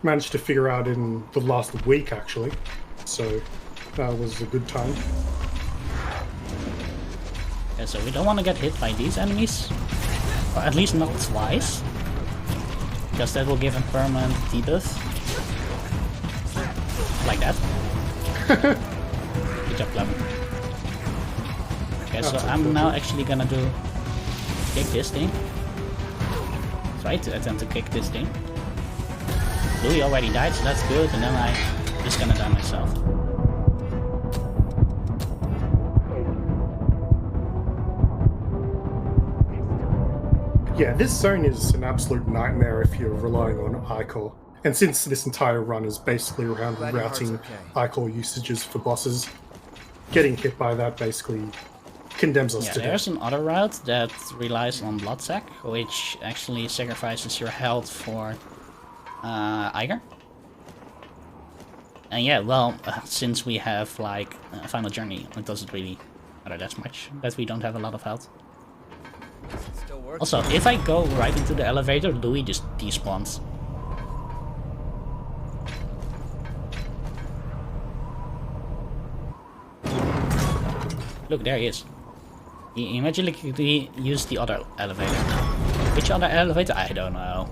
Managed to figure out in the last week, actually. So that was a good time.
Yeah, so we don't want to get hit by these enemies. Or at least not twice. Because that will give a permanent debuff. Like that. Good job, Clover. Okay, so I'm now actually gonna kick this thing. Try to attempt to kick this thing. Louis already died, so that's good, and then I'm just gonna die myself.
Yeah, this zone is an absolute nightmare if you're relying on iCore. And since this entire run is basically around
Glad your heart's
routing
okay.
iCore usages for bosses, getting hit by that basically condemns us
Yeah,
to
there's
death.
another route that relies on blood sack, which actually sacrifices your health for Iger. And yeah, well, since we have like Final Journey, it doesn't really matter that much that we don't have a lot of health.
Still working.
Also, if I go right into the elevator, Louis just despawns. Look, there he is. He magically used the other elevator. Which other elevator? I don't know.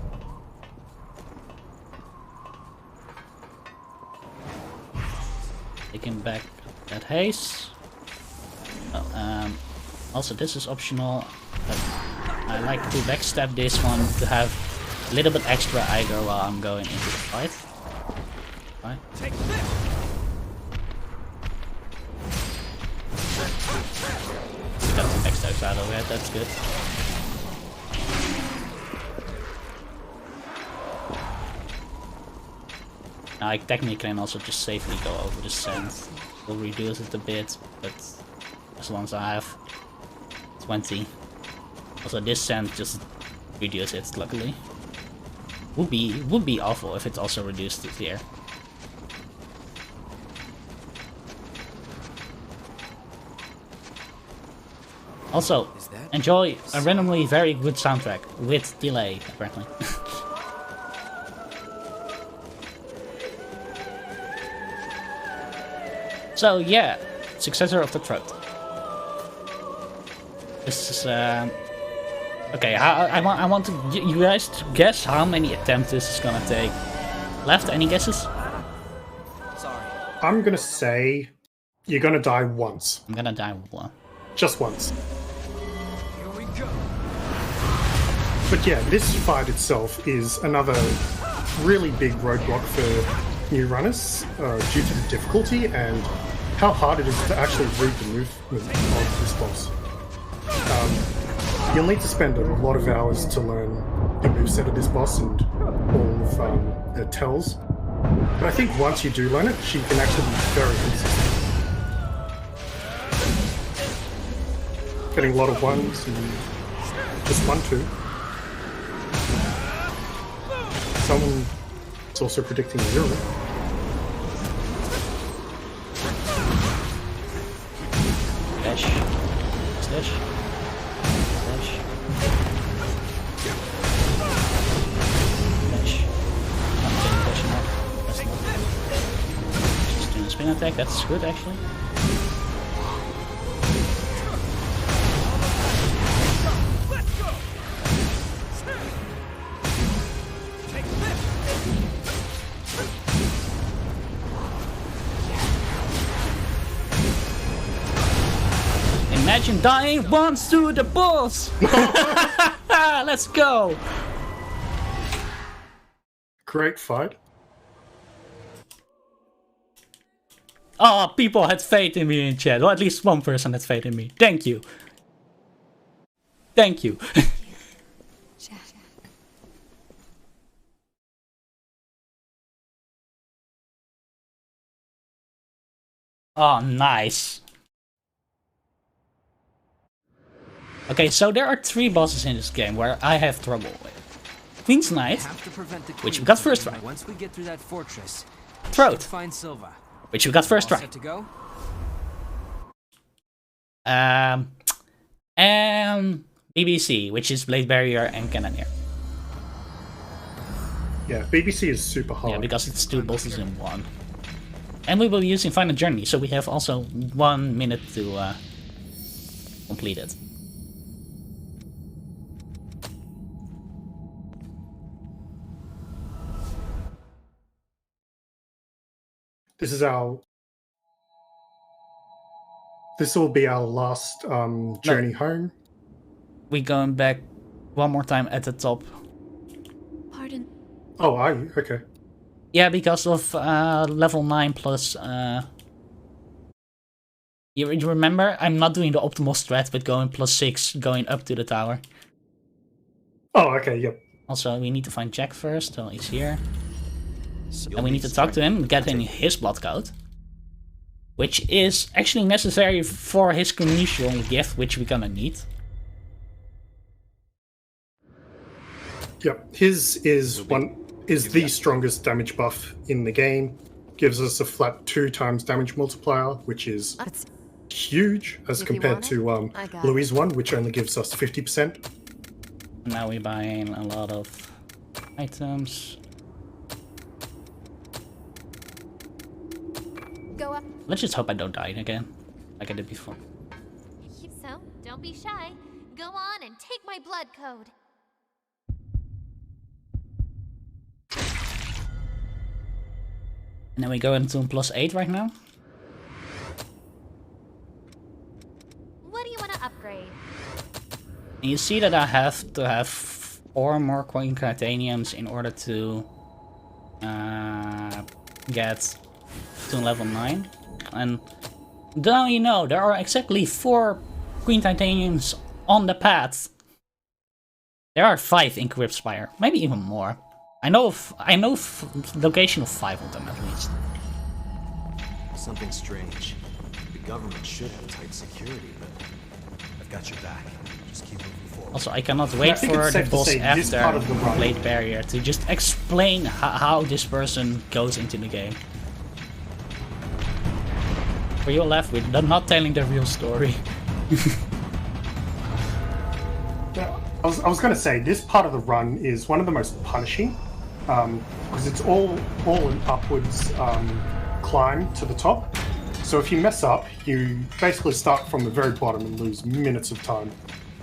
Taking back that haze. Oh, also, this is optional. But I like to backstab this one to have a little bit extra Iger while I'm going into the fight. Right. Got some backstabs out of it, that's good. Now I technically can also just safely go over the sand. We'll reduce it a bit, but as long as I have 20. Also this sand just reduces it, luckily. Would be awful if it's also reduced to here. Also, enjoy a randomly very good soundtrack with delay, apparently. So yeah, successor of the throat. This is okay. I want you guys to guess how many attempts this is gonna take. Left, any guesses?
Sorry.
I'm gonna say you're gonna die once.
I'm gonna die one.
Just once.
Here we go.
But yeah, this fight itself is another really big roadblock for new runners due to the difficulty and how hard it is to actually read the movement of this boss. You'll need to spend a lot of hours to learn the moveset of this boss and all of the tells. But I think once you do learn it, she can actually be very consistent. Getting a lot of ones and just 1-2. Someone is also predicting 0.
Dash. Dash. Dash. Dash. I'm getting dash now. That's not. Just doing a spin attack, that's good actually. Imagine dying once to the boss! Let's go!
Great fight.
Oh, people had faith in me in chat. Or at least one person had faith in me. Thank you. Thank you.
Jack.
Oh, nice. Okay, so there are 3 bosses in this game where I have trouble with. Queen's Knight,
Have to prevent the
which we
queen
got
from
first
getting
try.
Once we get through that fortress,
Throat,
find Silva.
which we got first
All
try.
set to go?
And BBC, which is Blade Barrier and Cannoneer.
Yeah, BBC is super hard.
Yeah, because it's 2 bosses in 1. And we will be using Final Journey, so we have also 1 minute to complete it.
This will be our last journey home.
We going back one more time at the top.
Pardon.
Oh, are you? Okay.
Yeah, because of level 9 plus... You remember? I'm not doing the optimal strat with going +6 going up to the tower.
Oh, okay, yep.
Also, we need to find Jack first, so he's here. And we need to talk to him, get in his blood code. Which is actually necessary for his initial gift, which we're gonna need.
Yep, his is the strongest damage buff in the game. Gives us a flat 2 times damage multiplier, which is
That's
huge as
If you
compared
want
to
it, I got
Louis' one, which only gives us 50%.
Now we're buying a lot of items.
go up.
Let's just hope I don't die again, like I did before.
So, don't be shy. Go on and take my blood code.
And then we go into +8 right now.
What do you want to upgrade?
And you see that I have to have 4 more coin titaniums in order to get to level 9. And now you know, there are exactly 4 queen titaniums on the path. There are 5 in Crypt Spire, maybe even more. I know location of 5 of them at least.
Something strange. The government should have tight security, but I've got your back. Just keep moving forward.
Also, I cannot wait
think
for
it's
the
safe to
boss
say this part of
after
the run-
Blade Barrier to just explain how this person goes into the game. For your left, we're not telling the real story.
I was going to say, this part of the run is one of the most punishing, because it's all an upwards climb to the top. So if you mess up, you basically start from the very bottom and lose minutes of time.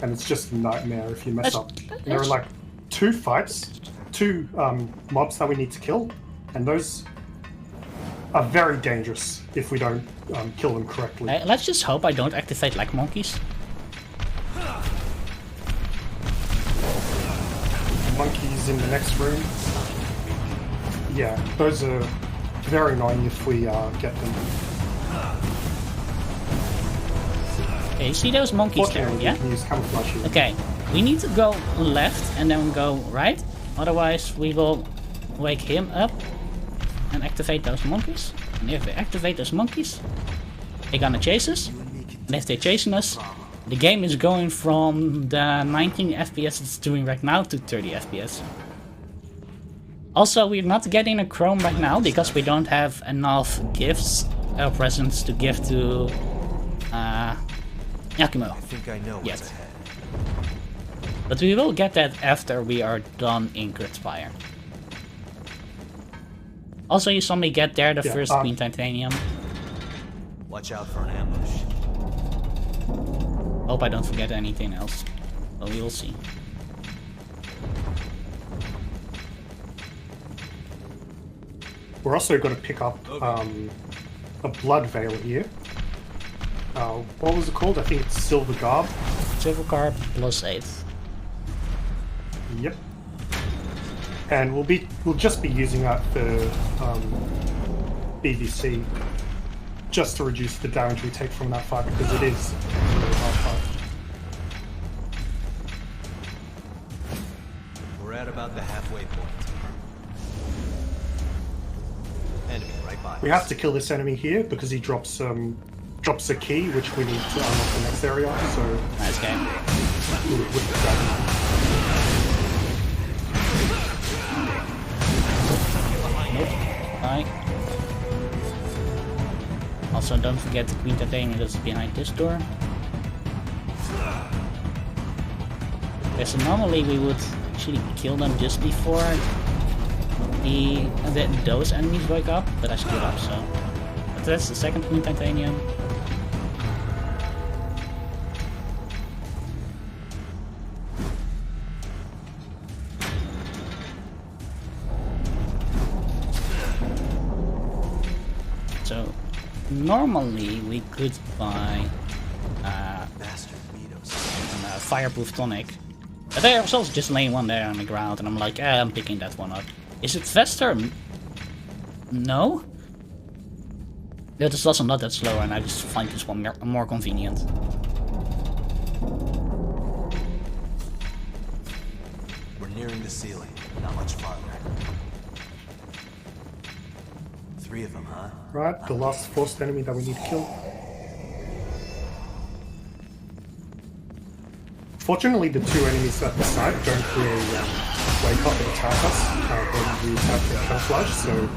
And it's just a nightmare if you mess up. And there are like 2 fights, 2 mobs that we need to kill, and those are very dangerous if we don't kill them correctly.
Let's just hope I don't activate like monkeys.
Monkeys in the next room. Yeah, those are very annoying if we get them.
Okay, you see those monkeys there,
Fortunately,
yeah?
we can use camouflage here.
Okay, we need to go left and then go right. Otherwise, we will wake him up and activate those monkeys. And if we activate those monkeys, they're gonna chase us. And if they're chasing us, the game is going from the 19 FPS it's doing right now to 30 FPS. Also, we're not getting a chrome right now because we don't have enough gifts or presents to give to Yakumo.
I think I know what's
Yes.
ahead.
But we will get that after we are done in Crypt Spire. Also, you saw me get there the first Queen Titanium.
Watch out for an ambush.
Hope I don't forget anything else. But we will see.
We're also going to pick up a blood veil here. What was it called? I think it's Silver Garb.
Silver Garb +8.
Yep. And we'll just be using that for BBC, just to reduce the damage we take from that fight, because it is a really hard fight.
We're at about the halfway point. Enemy right by
We
us.
have to kill this enemy here because he drops a key, which we need to unlock the next area. So
Nice game.
with the dragon.
Bye. Also, don't forget the Queen Titanium that's behind this door. Okay, so normally we would actually kill them just before those enemies wake up, but I screwed up, so. But that's the second Queen Titanium. So, normally we could buy
Bastard Beatos.
a fireproof tonic. But I was also just laying one there on the ground, and I'm like, I'm picking that one up. Is it faster? No? It is also not that slow, and I just find this one more convenient.
We're nearing the ceiling. Not much farther. 3 of them, huh?
Right, the last forced enemy that we need to kill. Fortunately, the 2 enemies at the side don't really wake up and attack us when we attack the camouflage, so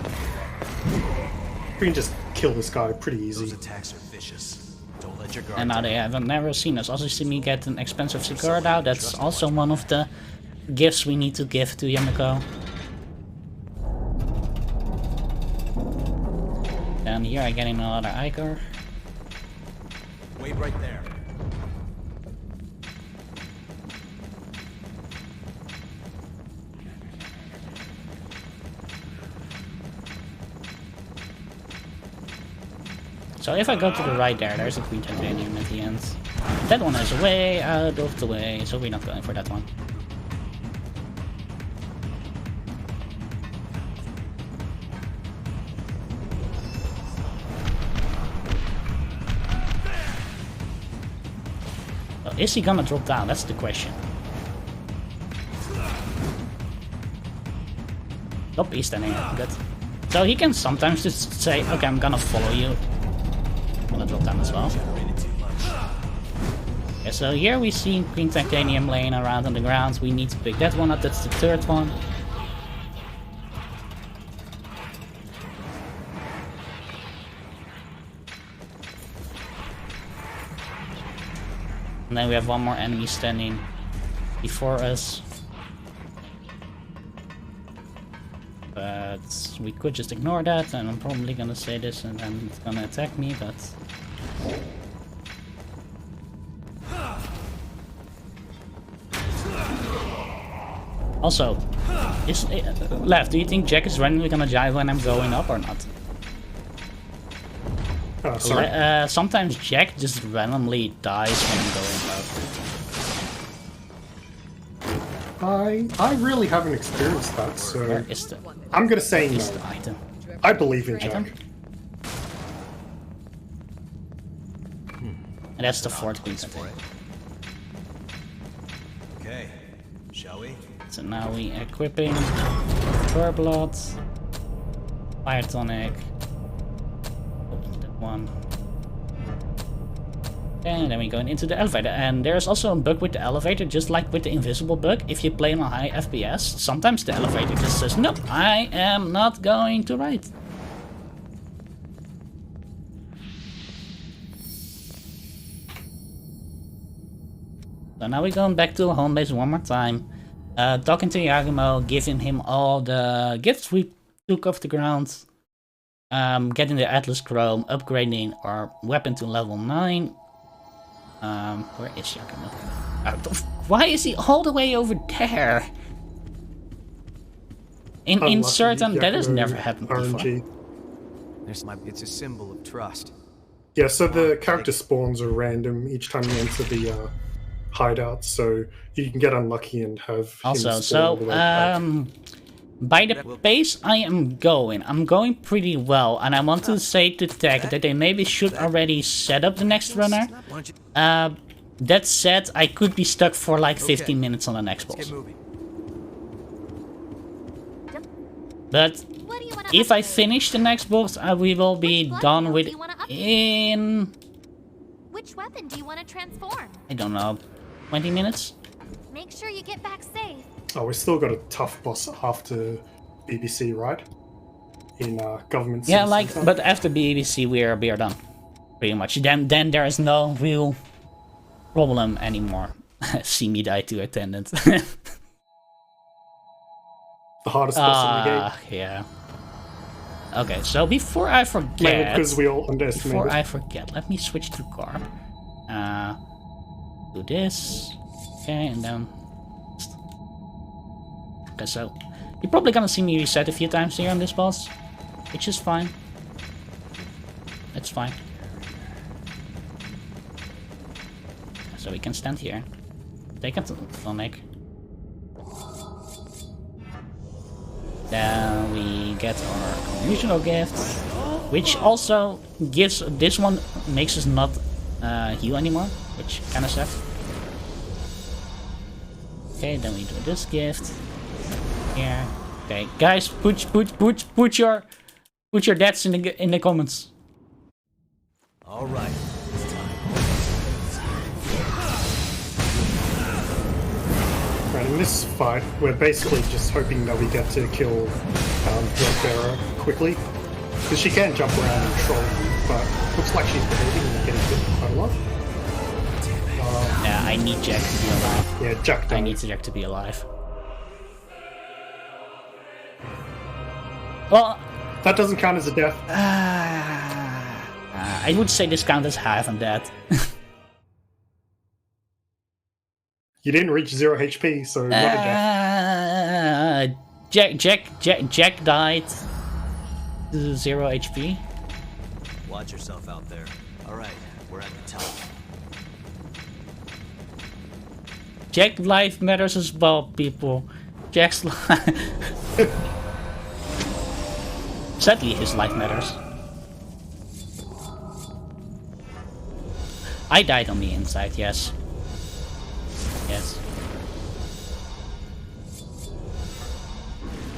we can just kill this guy pretty easy.
Those attacks are vicious. Don't let your guard
And now they haven't never seen us also see me get an expensive cigar out. That's also one of the gifts we need to give to Yamiko. And here I'm getting another Icar.
Wait right there.
So if I go to the right there's a green titanium at the end. That one is way out of the way, so we're not going for that one. So is he gonna drop down? That's the question. Nope, he's standing up. Good. So he can sometimes just say, okay, I'm gonna follow you. I'm gonna drop down as well. Okay, so here we see green titanium laying around on the ground. We need to pick that one up. That's the 3rd one. And then we have one more enemy standing before us. But we could just ignore that, and I'm probably gonna say this and then it's gonna attack me, but... Also, Left, do you think Jack is randomly gonna die when I'm going up or not?
Sorry?
Sometimes Jack just randomly dies when I'm going up.
I really haven't experienced that, so
Where is the
I'm gonna say no.
item?
I believe in Jack.
Item? And that's the 4th green titanium.
Okay, shall we?
So now we equipping Turblood, Fire Tonic, that one. And then we're going into the elevator. And there's also a bug with the elevator, just like with the invisible bug. If you play on a high FPS, sometimes the elevator just says, nope, I am not going to ride. So now we're going back to home base one more time. Talking to Yagumo, giving him all the gifts we took off the ground. Getting the Atlas Chrome, upgrading our weapon to level 9. Where is Yagumo? Why is he all the way over there? In certain, that has never happened before.
It's a symbol of trust.
Yeah, so the character spawns are random each time you enter the hideout, so you can get unlucky and have him
Also,
spawn
so
all the way back.
by the pace I'm going pretty well, and I want to say to Tech that they maybe should already set up the next runner. That said, I could be stuck for like 15 minutes on the next boss. But
What do you want
if I finish the next boss, we will be done with in,
Which weapon do you want to transform?
I don't know, 20 minutes?
Make sure you get back safe.
Oh, we still got a tough boss after BBC, right? In government.
Yeah,
City
like,
Center.
but after BBC we are done, pretty much. Then there is no real problem anymore. See me die to attendant.
The hardest boss in the game.
Yeah. Okay, so before I forget,
Maybe because we all underestimated.
before I forget, let me switch to carb. Do this. Okay, and then. Okay, so you're probably gonna see me reset a few times here on this boss, which is fine. It's fine. So we can stand here. Take a tonic. Then we get our usual gift, which also gives this one makes us not heal anymore, which kind of sucks. Okay, then we do this gift. Here. Okay, guys, put your deaths in the comments.
All right.
Right, in this fight, we're basically just hoping that we get to kill Bloodbearer quickly. Because she can jump around and troll you, but looks like she's behaving and getting hit quite a lot.
Yeah, I need Jack to be alive.
Yeah, Jack died.
I need Jack to be alive. Well,
that doesn't count as a death.
I would say this counts as half on that.
You didn't reach 0 HP, so not a death.
Jack died. 0 HP.
Watch yourself out there. All right, we're at the top.
Jack's life matters as well, people. Jack's life. Sadly, his life matters. I died on the inside, yes. Yes.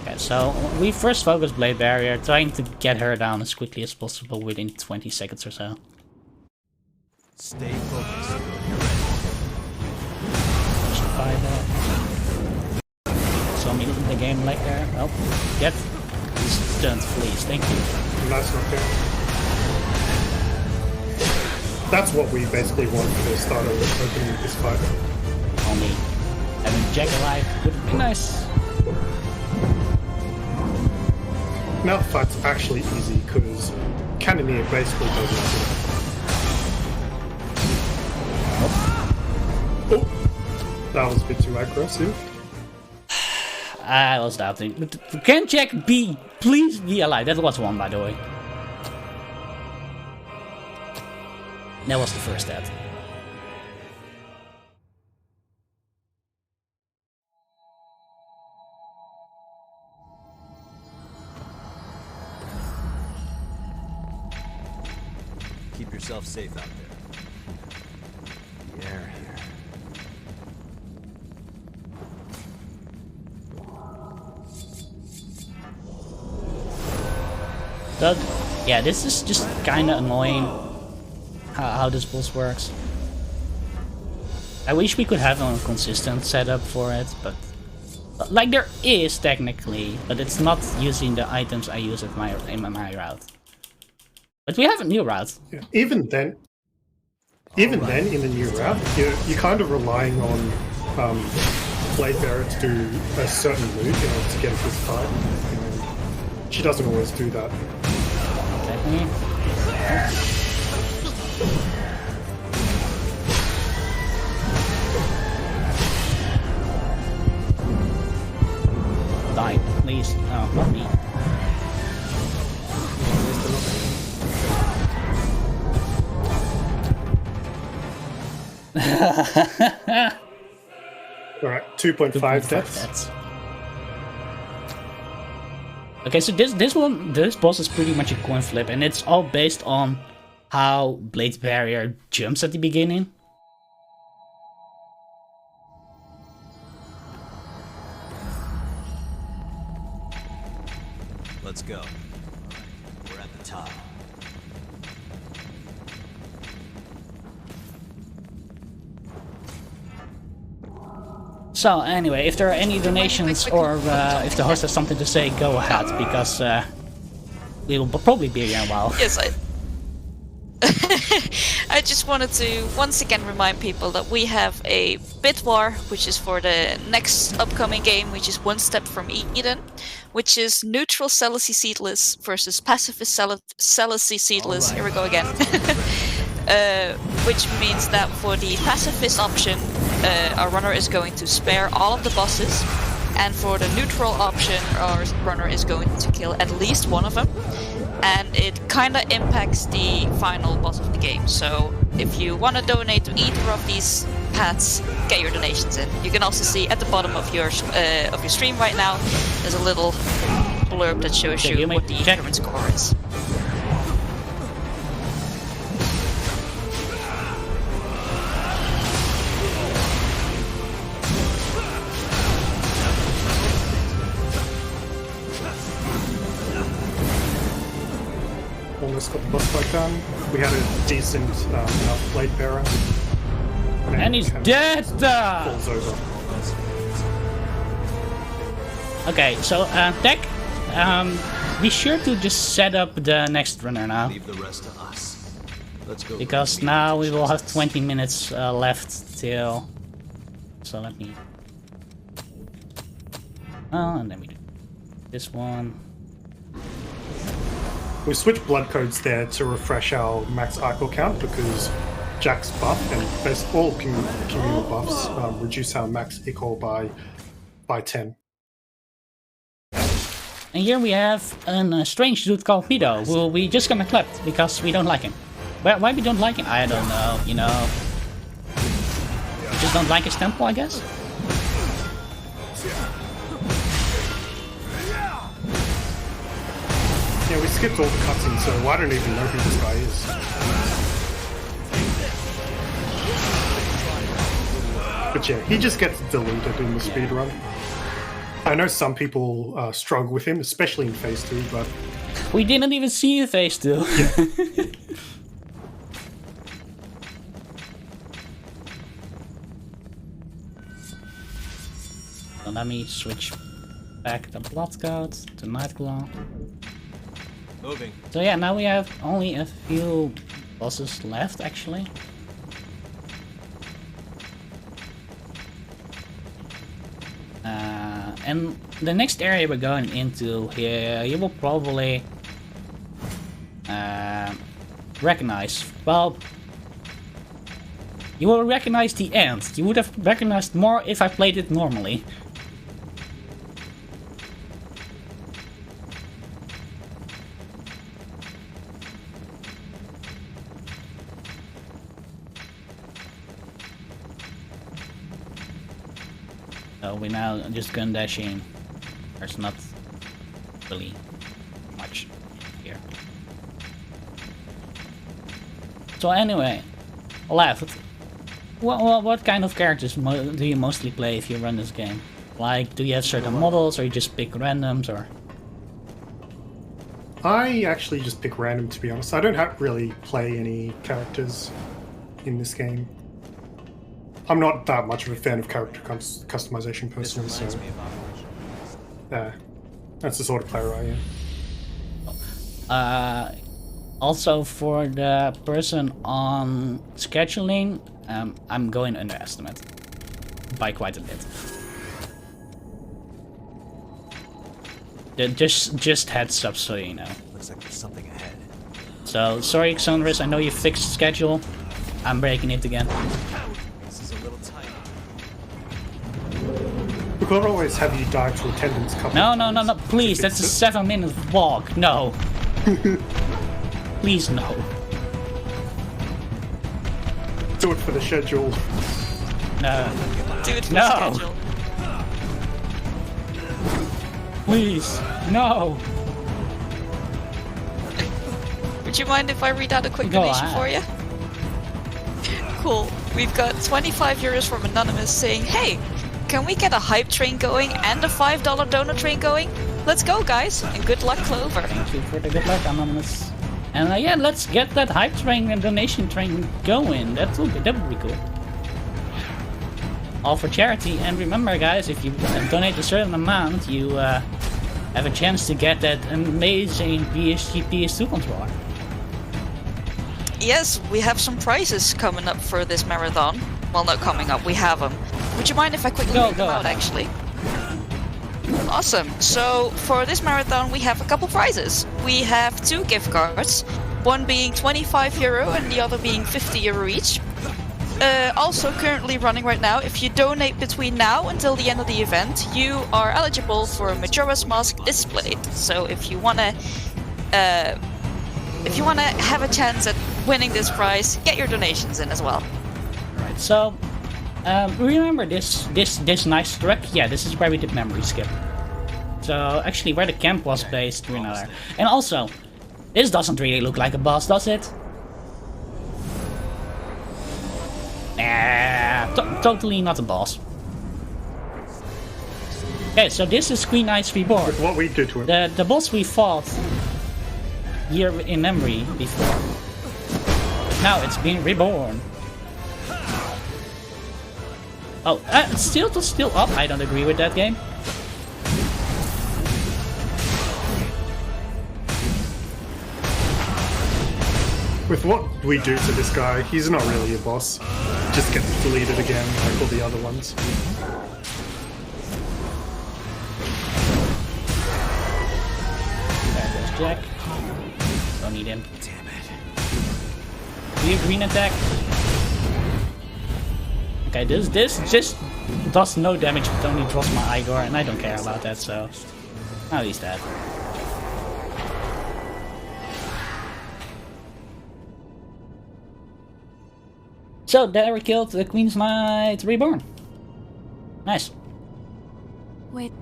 Okay, so we first focus Blade Barrier, trying to get her down as quickly as possible within 20 seconds or so.
Stay focused.
So me in the game like there. Oh, get stunned, please. Thank you.
That's not fair. That's what we basically want for the start of opening this fight.
Only having Jack alive would be nice.
Now the fight's actually easy because Cannoneer basically does nothing. Oh, that was a bit too aggressive.
I was doubting. But can Jack please be alive? That was one, by the way. That was the first death.
Keep yourself safe out there. The air here.
But yeah, this is just kinda annoying how this boss works. I wish we could have a consistent setup for it, but like there is technically, but it's not using the items I use in my route. But we have a new route.
Yeah. Even then, in the new route, you're kind of relying on Blade Bearer to do a certain move in order to get a good fight. She doesn't always do that.
Okay. Die, please. No, not me.
Alright, 2.5 deaths.
Okay, so this boss is pretty much a coin flip, and it's all based on how Blade Barrier jumps at the beginning.
Let's go. We're at the top.
So anyway, if there are any donations or if the host has something to say, go ahead, because it'll probably be here in a while.
Yes, I just wanted to once again remind people that we have a bit war, which is for the next upcoming game, which is One Step from Eden, which is neutral Selassie Seedless versus pacifist Selassie Seedless. Here we go again. Which means that for the pacifist option, our runner is going to spare all of the bosses, and for the neutral option, our runner is going to kill at least one of them, and it kinda impacts the final boss of the game. So if you want to donate to either of these paths, get your donations in. You can also see at the bottom of your stream right now, there's a little blurb that shows you what the current score is.
almost got the boss fight done. We had a decent enough blade bearer.
And he's dead!
Falls over.
Okay, so Tech, be sure to just set up the next runner now.
Leave the rest to us. Let's go.
Because now we will have 20 minutes left till... So let me... Oh, and then we do this one.
We switched blood codes there to refresh our max icon count because Jack's buff and all communal buffs reduce our max equal by 10.
And here we have a strange dude called Pido, who we just gonna clap because we don't like him. Why we don't like him? I don't know, you know. We just don't like his tempo, I guess?
Yeah, we skipped all the cutscenes, so I don't even know who this guy is. But yeah, he just gets deleted in the speedrun. I know some people struggle with him, especially in Phase 2, but...
We didn't even see the Phase 2.
Yeah.
So let me switch back the blood code to Nightclaw.
Moving.
So yeah, now we have only a few bosses left, actually. And the next area we're going into here, you will probably recognize. Well, you will recognize the end. You would have recognized more if I played it normally. So we're now just gonna dash in. There's not really much here. So anyway, left. What kind of characters do you mostly play if you run this game? Like, do you have certain models, or you just pick randoms, or?
I actually just pick random, to be honest. I don't really play any characters in this game. I'm not that much of a fan of character customization personally, so that's the sort of player I am.
Also for the person on scheduling, I'm going underestimate by quite a bit. Just heads up so you know.
Looks like there's something ahead.
So sorry, Xonris, I know you fixed schedule. I'm breaking it again.
We could always have you die to attendance couple.
No, please, that's a 7-minute walk. No. Please, no.
Do it for the schedule.
No.
Do it for
No.
the schedule.
Please, no.
Would you mind if I read out a quick
Go
donation
on.
for you? Cool. We've got 25 euros from Anonymous saying, hey, can we get a hype train going and a $5 donut train going? Let's go, guys, and good luck, Clover.
Thank you for the good luck, Anonymous. And yeah, let's get that hype train and donation train going. That would be cool. All for charity. And remember, guys, if you donate a certain amount, you have a chance to get that amazing BSG PS2 controller.
Yes, we have some prizes coming up for this marathon. Well, not coming up, we have them. Would you mind if I quickly read them out, actually? Awesome. So, for this marathon, we have a couple prizes. We have 2 gift cards, one being €25 and the other being €50 each. Also, currently running right now, if you donate between now until the end of the event, you are eligible for a Majora's Mask displayed. So, if you wanna have a chance at winning this prize, get your donations in as well.
Right. So, remember this nice truck? Yeah, this is where we did memory skip. So actually, where the camp was based, we're not there. And also, this doesn't really look like a boss, does it? Totally not a boss. Okay, so this is Queen Knight's Reborn.
What we do to it.
The boss we fought here in memory before. Now it's being reborn. Oh, it's still up. I don't agree with that game.
With what we do to this guy, he's not really a boss. Just gets deleted again like all the other ones.
There goes Jack. Don't need him. Damn it. Do you green attack? Okay, this just does no damage, but only draws my Igor, and I don't care about that, so now he's dead. So there we killed the Queen's Knight Reborn. Nice.
Wait,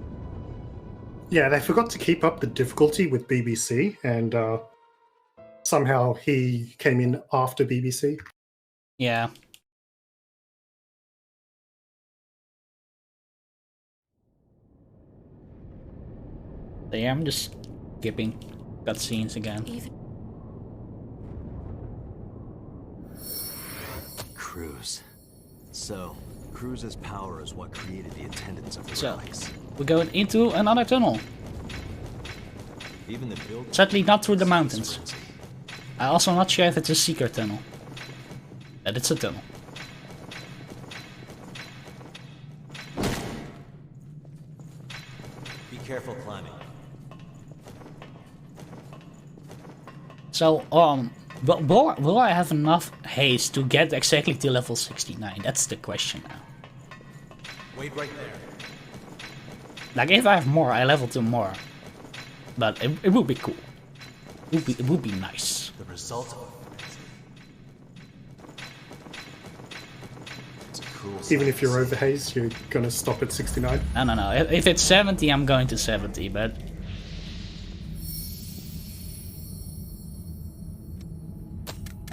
Yeah, they forgot to keep up the difficulty with BBC, and somehow he came in after BBC.
Yeah. So yeah, I'm just skipping cutscenes again.
even
Cruz. So, Cruz's power is what created the attendance of the
So
relics.
we're going into another tunnel.
Even the building.
Sadly not through the mountains. I'm also not sure if it's a secret tunnel. But it's a tunnel.
Be careful climbing.
So, but will I have enough haste to get exactly to level 69? That's the question now.
Wait right there.
Like, if I have more, I level to more. But it would be cool. It would be nice.
The result of it's a cruel
Even if you're
sight.
over haze, you're gonna stop at 69.
No. If it's 70, I'm going to 70, but...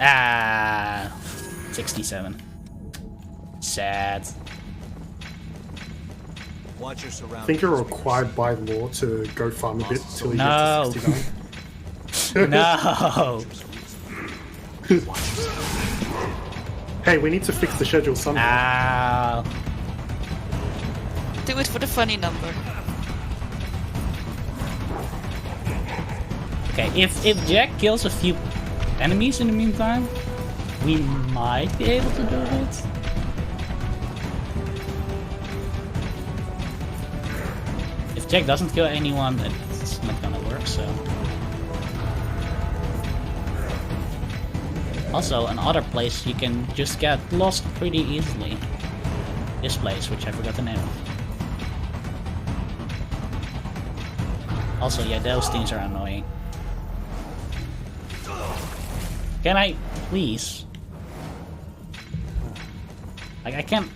Ah, 67. Sad.
Watch your
I
surroundings.
think you're required by law to go farm a bit till you
No.
get to 69.
No!
Hey, we need to fix the schedule somehow.
Ow.
Do it for the funny number.
Okay, if Jack kills a few enemies in the meantime, we might be able to do it. If Jack doesn't kill anyone, it's not gonna work, so... Also, another place you can just get lost pretty easily. This place, which I forgot the name of. Also, yeah, those things are annoying. Can I, please? Like, I can't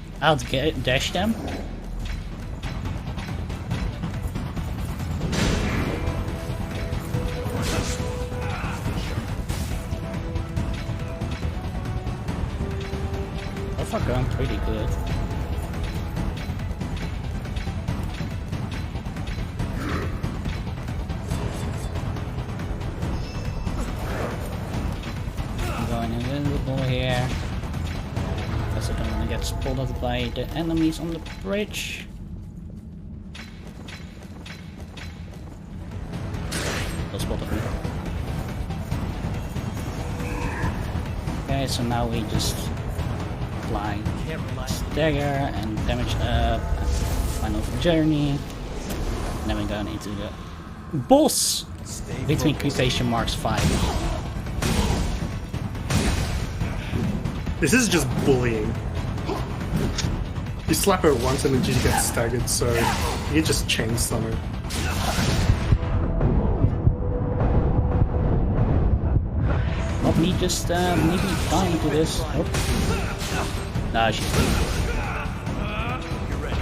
dash them. So far going pretty good. I'm going invisible here. Because I don't want to get spotted by the enemies on the bridge. They'll spot me. Okay, so now we just apply stagger and damage up, and final journey. And then we're going into the boss between quotation marks 5.
This is just bullying. You slap her once and then she gets staggered, so you can just chain stun her.
Not me just maybe dying to this. Nope. Nah, she's dead.
You're ready.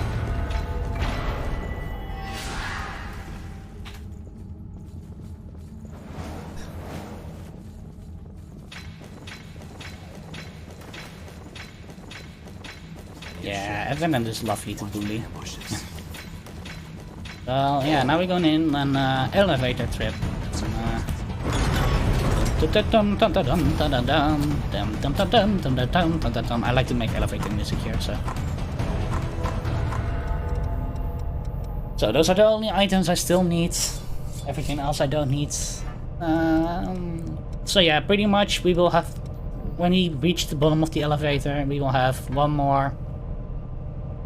Yeah, Evan is lovely to bully. Well, yeah, now we're going in an elevator trip. I like to make elevator music here, so. So those are the only items I still need. Everything else I don't need. So yeah, pretty much we will have, when we reach the bottom of the elevator, we will have one more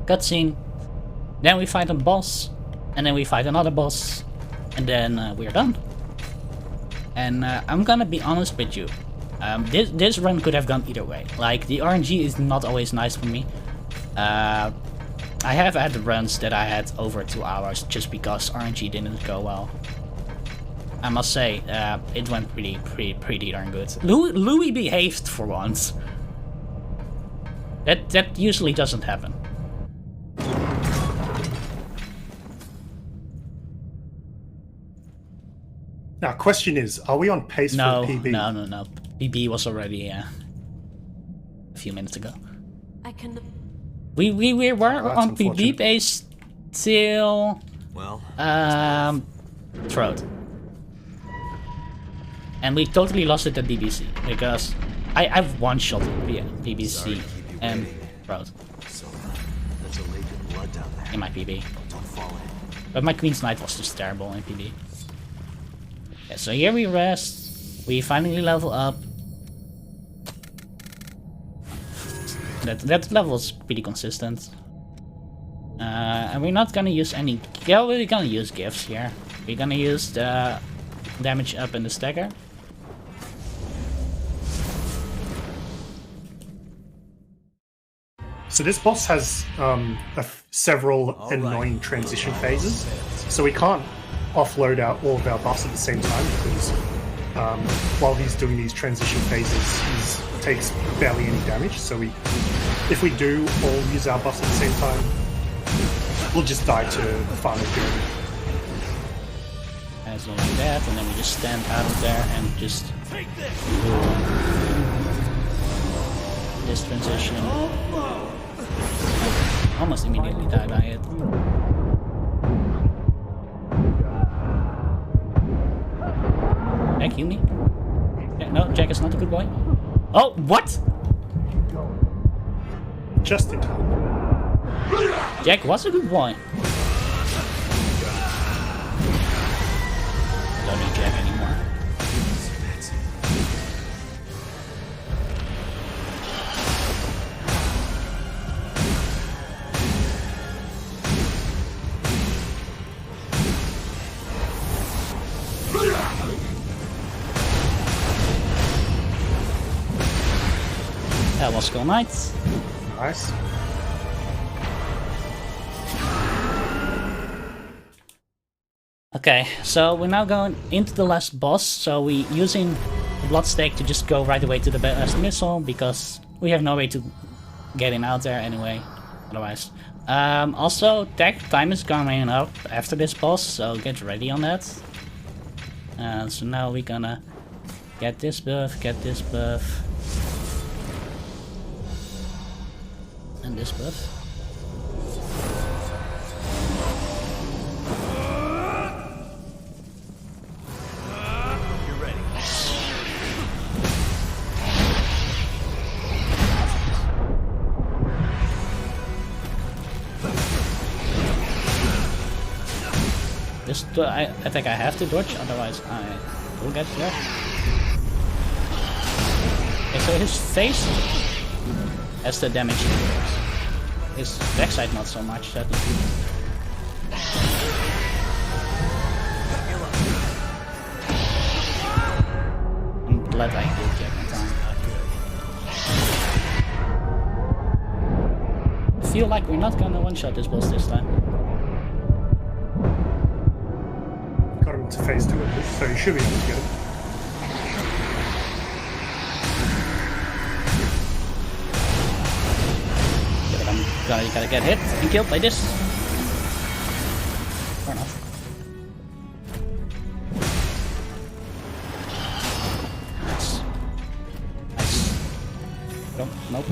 cutscene. Then we fight a boss, and then we fight another boss, and then we're done. And I'm gonna be honest with you, this run could have gone either way. Like, the RNG is not always nice for me. I have had runs that I had over 2 hours just because RNG didn't go well. I must say, it went pretty darn good. Louis behaved for once. That usually doesn't happen.
Now, question is, are we on pace for the PB?
No. PB was already a few minutes ago.
I can.
We were on PB pace till Throat. And we totally lost it at BBC because I've one-shot BBC and Throat.
So, that's a lake of blood down there.
In my PB.
Don't fall in.
But my Queen's Knight was just terrible in PB. Yeah, so here we rest. We finally level up. That level is pretty consistent. And we're not gonna use any... Yeah, we're gonna use gifts here. We're gonna use the damage up in the stagger.
So this boss has several annoying transition phases. So we can't offload all of our buffs at the same time because while he's doing these transition phases, he takes barely any damage. So if we do all use our buffs at the same time, we'll just die to the final period.
As like that, and then we just stand out of there and just do this transition. Almost immediately die by it. Jack, heal me. No, Jack is not a good boy. Oh, what?
Just in time.
Jack was a good boy. Don't need Jack anymore. That was Skull Knight.
Nice.
Okay, so we're now going into the last boss, so we're using the Bloodstake to just go right away to the last missile, because we have no way to get in out there anyway, otherwise. Also, tag time is coming up after this boss, so get ready on that. So now we're gonna get this buff, and this buff. I think I have to dodge, otherwise I will get there. Okay, so his face has the damage he does. His backside not so much, that is good. I'm glad I did get my time. I feel like we're not gonna one-shot this boss this time.
To phase 2 of this, so you should be able to get it.
Yeah, but you gotta get hit and killed by this. Fair enough. Nice. Nice. Nope.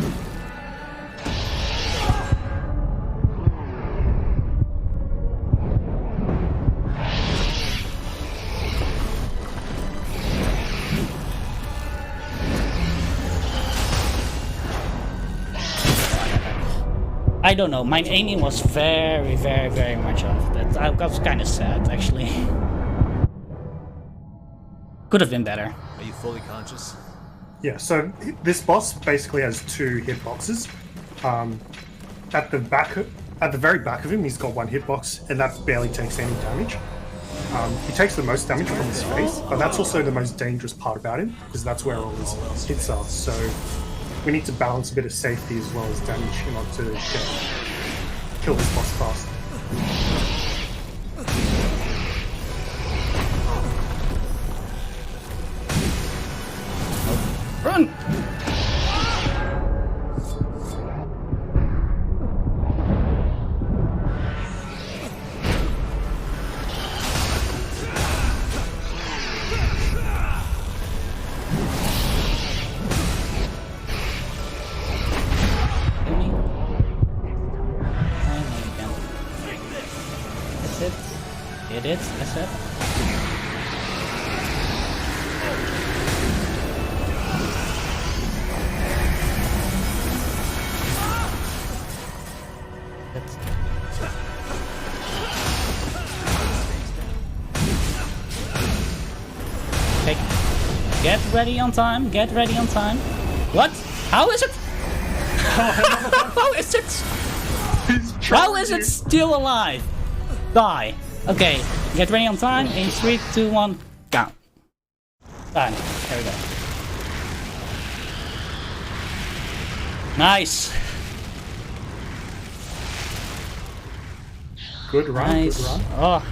I don't know. My aiming was very, very, very much off. I was kind of sad, actually. Could have been better.
Are you fully conscious?
Yeah, so this boss basically has 2 hitboxes. At the very back of him, he's got 1 hitbox, and that barely takes any damage. He takes the most damage from his face, but that's also the most dangerous part about him, because that's where all his hits are. So we need to balance a bit of safety as well as damage in order to kill this boss fast.
Run! Hit it, I said. Okay. Get ready on time, get ready on time. What? How is it? How is it? How is it still alive? Die. Okay, get ready on time. In 3, 2, 1, go. Done. There we go. Nice.
Good run,
Nice.
good run.
Oh.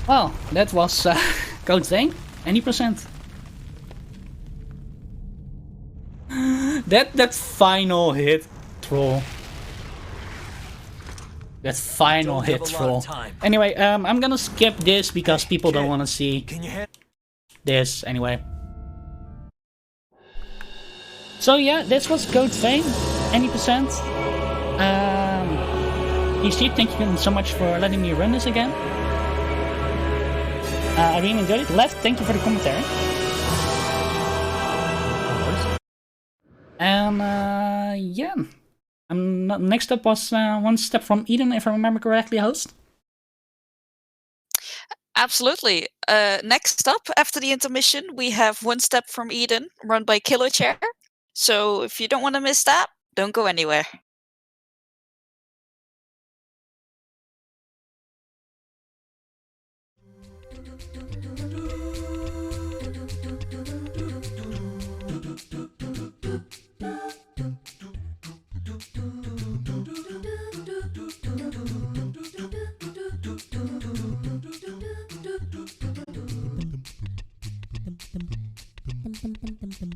Well, that was Code Thing. Any percent. That final hit, troll. That final hit, troll. Anyway, I'm gonna skip this because people don't want to see this anyway. So yeah, this was Code Vein. Any percent. PC, thank you so much for letting me run this again. I really enjoyed it. Left, thank you for the commentary. And yeah, next up was One Step from Eden, if I remember correctly, host.
Absolutely. Next up, after the intermission, we have One Step from Eden, run by Killer Chair. So if you don't want to miss that, don't go anywhere.